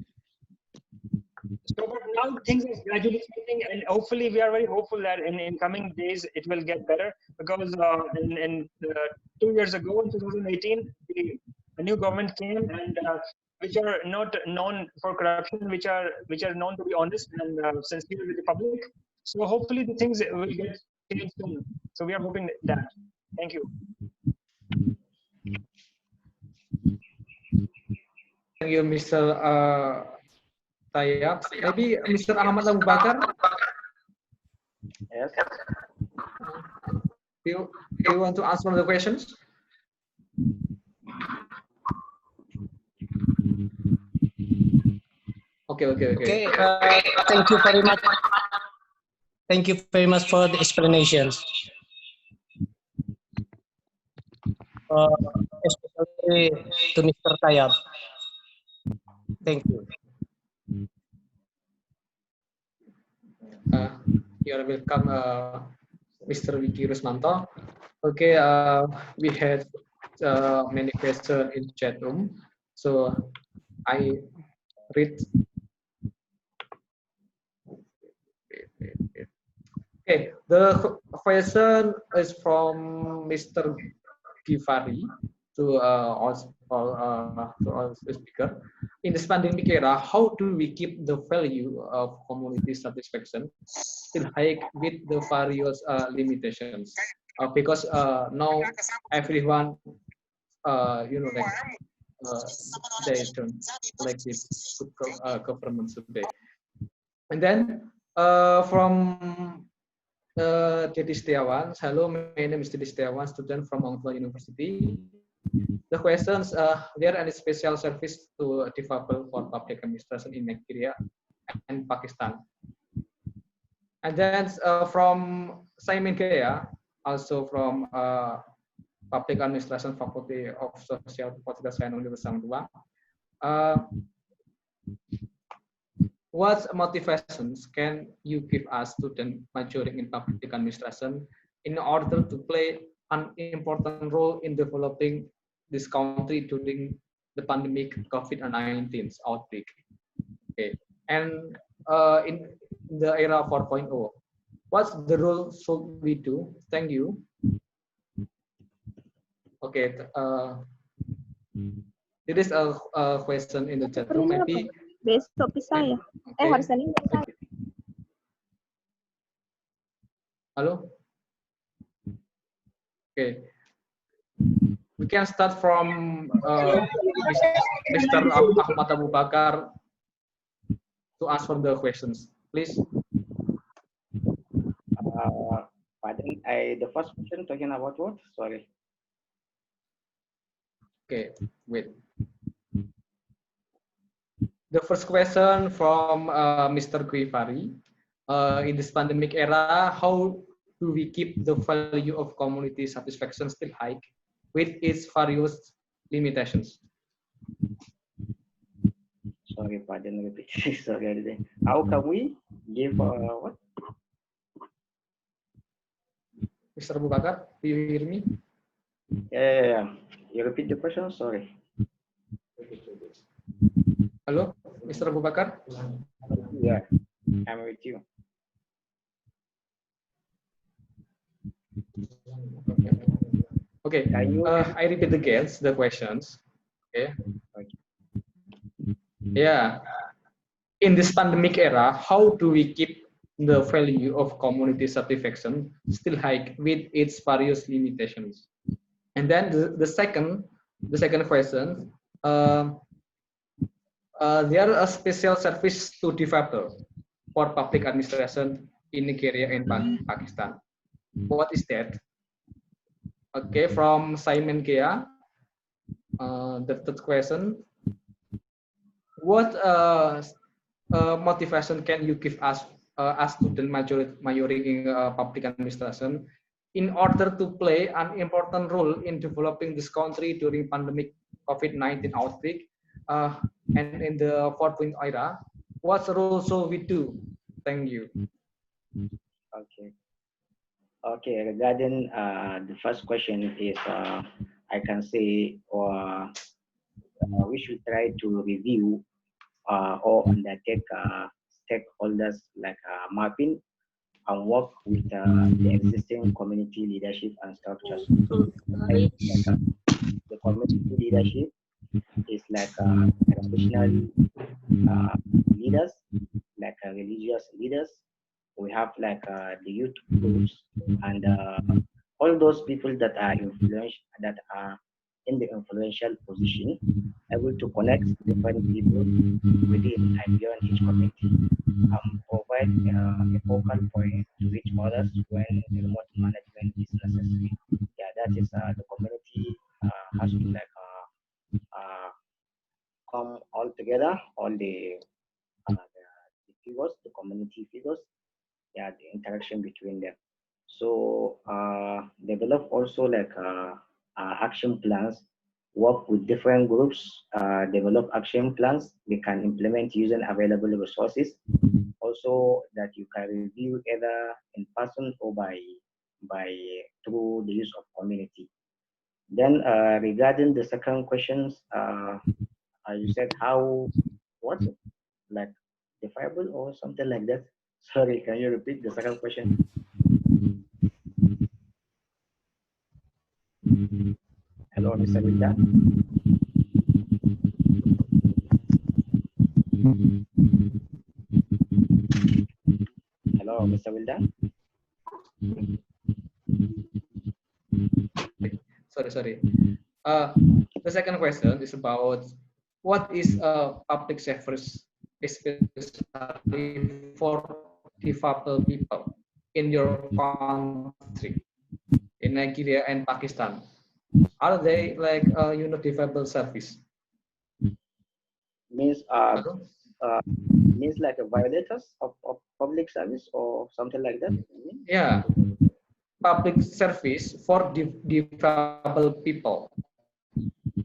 So, but now things are gradually changing, and hopefully we are very hopeful that in coming days it will get better, because in 2 years ago, in 2018, the new government came, and which are not known for corruption, which are known to be honest and sincere with the public. So hopefully the things will get changed soon. So we are hoping that. Thank you. Thank you, Mr. Tayyab. Maybe Mr. Ahmad Abu Bakar. Yes. Do you want to answer the questions? Okay. Okay. Thank you very much. Thank you very much for the explanations. Especially to Mr. Tayyab. Thank you. You're welcome, Mr. Wiki Rusmanto. Okay, we had many questions in chat room, so I read. Okay, the question is from Mr. Givari to our speaker. In this pandemic era, how do we keep the value of community satisfaction still high with the various limitations? Because now everyone, they don't like this government today. And then from Dedi Setiawan, hello, my name is Dedi Setiawan, student from Tuah University. The questions, there any special service to develop for public administration in Nigeria and Pakistan? And then from Simon Gaya, also from Public Administration Faculty of Social Political Science Universitas Tuah. What motivations can you give us students majoring in public administration in order to play an important role in developing this country during the pandemic COVID-19 outbreak? Okay, and in the era 4.0, what's the role should we do? Thank you. Okay, there is a question in the chat room. Maybe besok bisa ya? Okay. Hari Senin bisa. Halo. Okay. We can start from Mr. Ahmad Abu Bakar to answer the questions, please. Pardon, the first question talking about what? Sorry. Okay, wait. The first question from Mr. Guivari. In this pandemic era, how do we keep the value of community satisfaction still high with its various limitations? Sorry, pardon, repeat. Sorry. How can we give what? Mr. Abu Bakar, do you hear me? Yeah. You repeat the question. Sorry. Hello, Mr. Abu Bakar? Yeah, I'm with you. Okay, I repeat again the questions. Okay. Yeah. In this pandemic era, how do we keep the value of community satisfaction still high with its various limitations. And then the second question, there are a special service to developer for public administration in Nigeria and Pakistan. What is that? Okay, from Simon Kea, the third question, what motivation can you give us as student majoring in public administration in order to play an important role in developing this country during pandemic COVID-19 outbreak and in the 4.0 era? What role should we do? Thank you. Okay. Okay, regarding the first question is, I can say, or we should try to review or undertake stakeholders like mapping and work with the existing community leadership and structures. So, like, the community leadership is like traditional leaders, like religious leaders. We have like the youth groups and all those people that are in the influential position, able to connect different people within and beyond each community, provide a focal point to each others when remote management is necessary. Yeah, that is the community has to like come all together, all the figures, the community figures, yeah, the interaction between them. So develop also like action plans, work with different groups, develop action plans they can implement using available resources. Also that you can review either in person or by through the use of community. Then regarding the second questions, you said how what like defiable or something like that. Sorry, can you repeat the second question? Hello, Mr. Wilda. Hello, Mr. Wilda. Sorry. The second question is about what is public service, especially for disabled people in your country, in Nigeria and Pakistan? Are they like disabled service? Means means like a violators of public service or something like that? Yeah, public service for disabled people.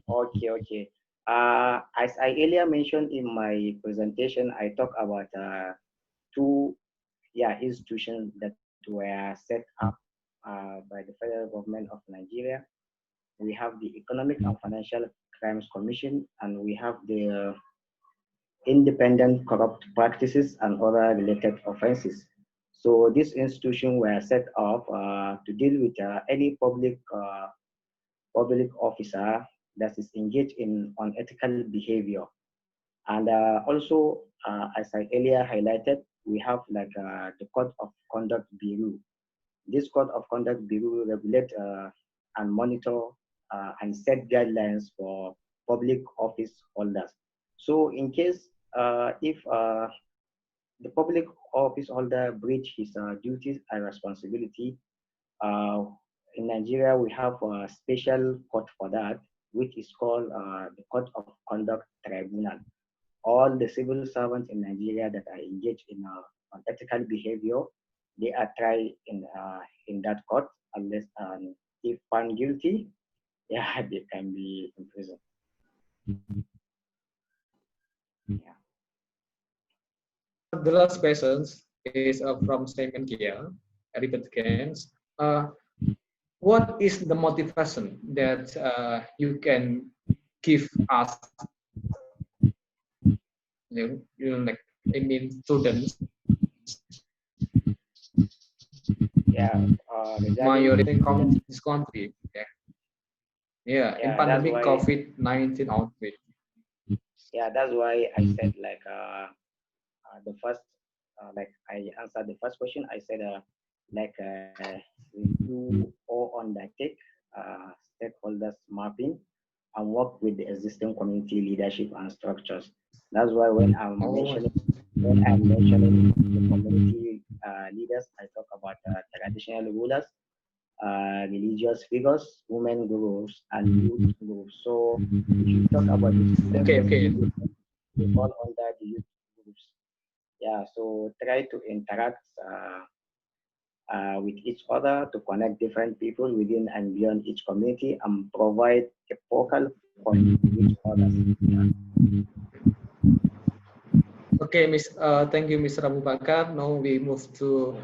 Okay. As I earlier mentioned in my presentation, I talk about two institutions that were set up by the federal government of Nigeria. We have the Economic and Financial Crimes Commission, and we have the Independent Corrupt Practices and Other Related Offenses. So this institution were set up to deal with any public officer that is engaged in unethical behavior. And also, as I earlier highlighted, we have like the Code of Conduct Bureau. This Code of Conduct Bureau regulate and monitor and set guidelines for public office holders. So in case if the public office holder breach his duties and responsibility, in Nigeria we have a special court for that, which is called the Code of Conduct Tribunal. All the civil servants in Nigeria that are engaged in unethical behavior, they are tried in that court, unless if found guilty, yeah, they can be imprisoned. Yeah. The last question is from Simon Kia. I repeat again. What is the motivation that you can give us, like students? Yeah, Majority in this country. Yeah, in pandemic COVID-19 outbreak. Yeah, that's why I said like the first like I answered the first question. I said we do all undertake stakeholders mapping and work with the existing community leadership and structures. That's why when I'm mentioning the community leaders, I talk about traditional rulers, religious figures, women groups, and youth groups. So if you talk about this, Okay. they fall under the youth groups. Yeah, so try to interact with each other to connect different people within and beyond each community and provide a focal point to each others. Yeah. Okay, thank you, Mr. Abu Bakar. Now we move to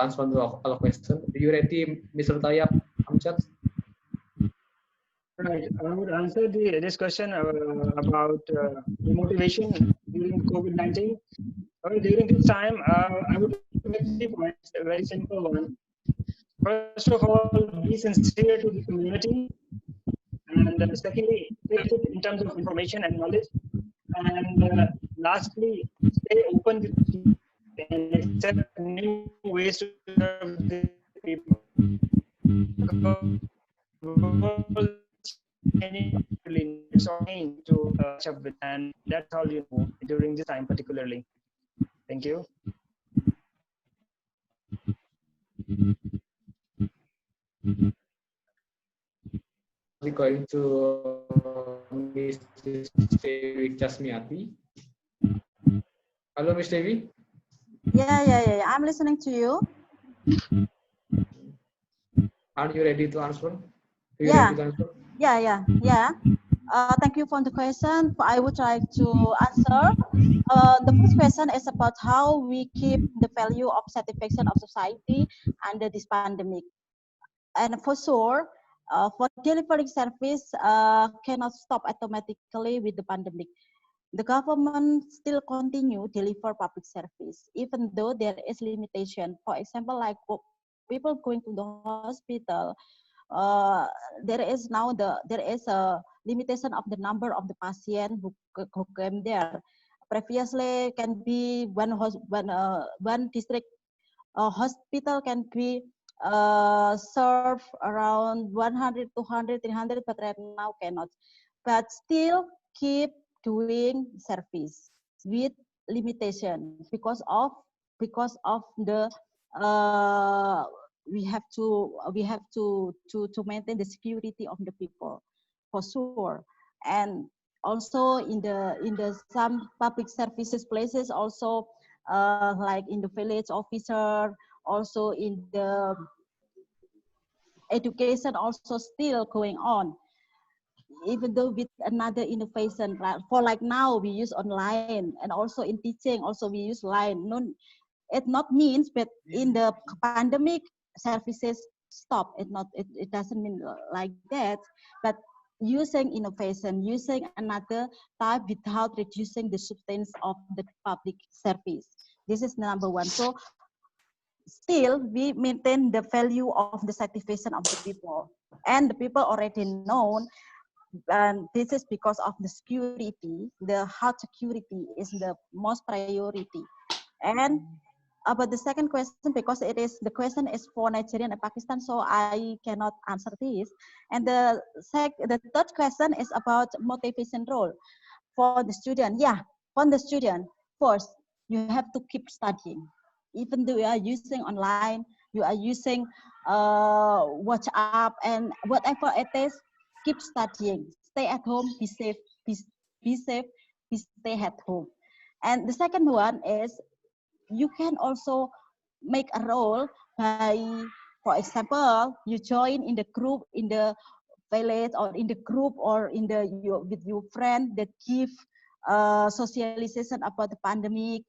answer all questions. Are you ready, Mr. Tayyab Amjad? Right. I would answer this question about the motivation during COVID-19. During this time, I would make 3 points, a very simple one. First of all, be sincere to the community. And secondly, stay fit in terms of information and knowledge. And lastly, stay open and accept new ways to serve the people. It's change to catch up with, and that's all you know during this time particularly. Thank you. We're going to Mrs. Dewi Jasmiati. Hello, Miss Dewi. Yeah. I'm listening to you. Are you ready to answer? Yeah. Thank you for the question. I would like to answer. The first question is about how we keep the value of satisfaction of society under this pandemic. And for sure, for delivering service cannot stop automatically with the pandemic. The government still continue deliver public service, even though there is limitation. For example, like people going to the hospital, there is a limitation of the number of the patient who came there. Previously, can be one district hospital can be serve around 100, 200, 300, but right now cannot. But still keep doing service with limitation because of the we have to maintain the security of the people for sure. And also in the some public services places also like in the village officer, also in the education also still going on, even though with another innovation. For like now we use online, and also in teaching also we use line. It not means that in the pandemic services stop. It doesn't mean like that, but using innovation, using another type without reducing the substance of the public service. This is number one. So still we maintain the value of the satisfaction of the people, and the people already known. And this is because of the security. The health security is the most priority. And about the second question, because the question is for Nigeria and Pakistan, so I cannot answer this. And the third question is about motivation role for the student. Yeah, for the student, first you have to keep studying. Even though you are using online, you are using WhatsApp and whatever it is, keep studying. Stay at home, be safe, be safe, stay at home. And the second one is you can also make a role by, for example, you join in the group in the village, or in the group, or in the with your friend that give socialization about the pandemic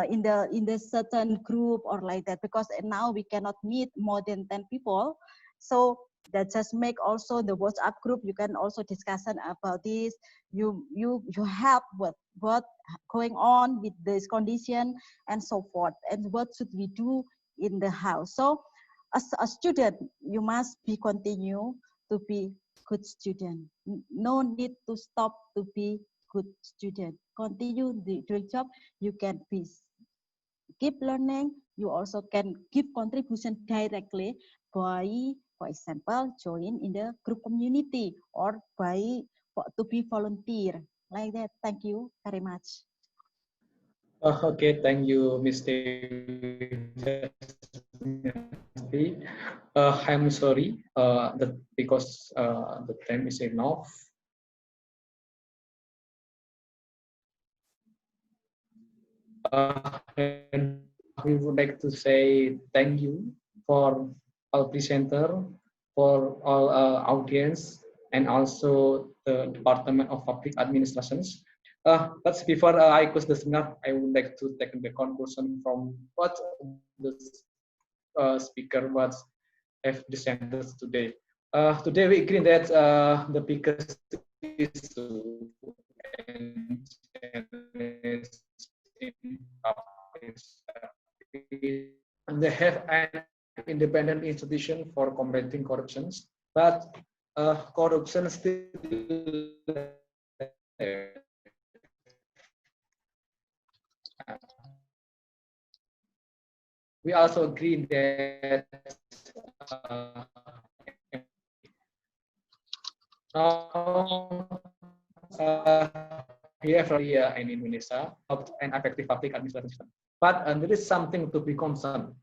in the certain group or like that, because now we cannot meet more than 10 people. So that just make also the WhatsApp group. You can also discussion about this. You help what going on with this condition and so forth, and what should we do in the house. So as a student, you must be continue to be good student. No need to stop to be good student. Continue your job. You can be keep learning. You also can give contribution directly by, for example, join in the group community or to be volunteer like that. Thank you very much. Okay, thank you, Mr. I'm sorry that because the time is enough. And we would like to say thank you for all presenter, for all audience, and also the Department of Public Administrations. But before I close the seminar, I would like to take the conclusion from what the speaker was have presented today. Today we agree that the biggest issue and they have an independent institution for combating corruptions, but corruption still we also agree that we have in Indonesia an effective public administration system. But there is something to be concerned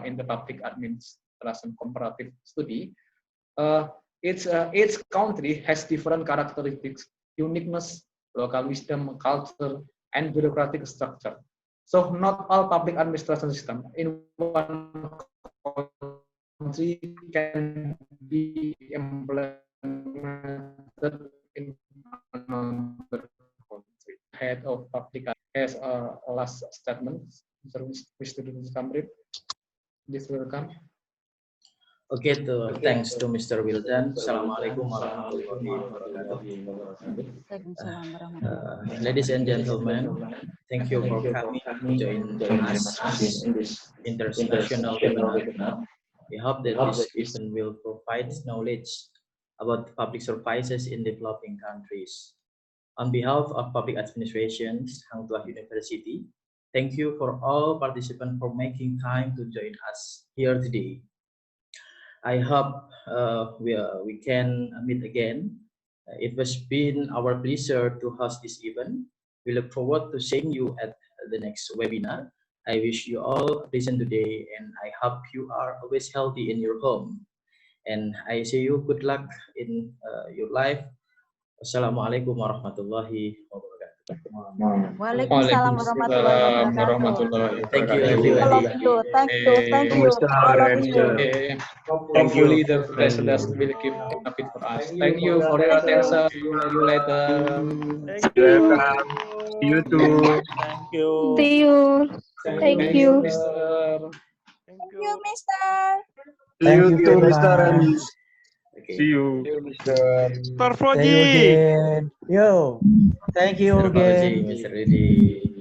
in the public administration comparative study. Each country has different characteristics, uniqueness, local wisdom, culture, and bureaucratic structure. So not all public administration system in one country can be implemented in another country. Head of public has a last statement. Mr. Samrit, please welcome. Okay, thanks to Mr. Wildan. Assalamualaikum warahmatullahi wabarakatuh. Ladies and gentlemen, thank you for coming to join us in this international webinar. We hope that this event will provide knowledge about public services in developing countries. On behalf of Public Administrations, Tuah University, thank you for all participants for making time to join us here today. I hope we can meet again. It has been our pleasure to host this event. We look forward to seeing you at the next webinar. I wish you all a pleasant day, and I hope you are always healthy in your home. And I say you good luck in your life. Assalamualaikum warahmatullahi wabarakatuh. Waalaikumsalam warahmatullahi wabarakatuh. Thank you, everybody. Thank you. Hopefully the president will keep a bit for us. Thank you for your attention. See you later. Welcome. See you too. Thank you. See you. Thank you. Mister. Thank you, Mister. See you too, Mr. Okay. See you. Mr. Froji. Yo, thank you Mr. Fauzi, again. Mr. Redi.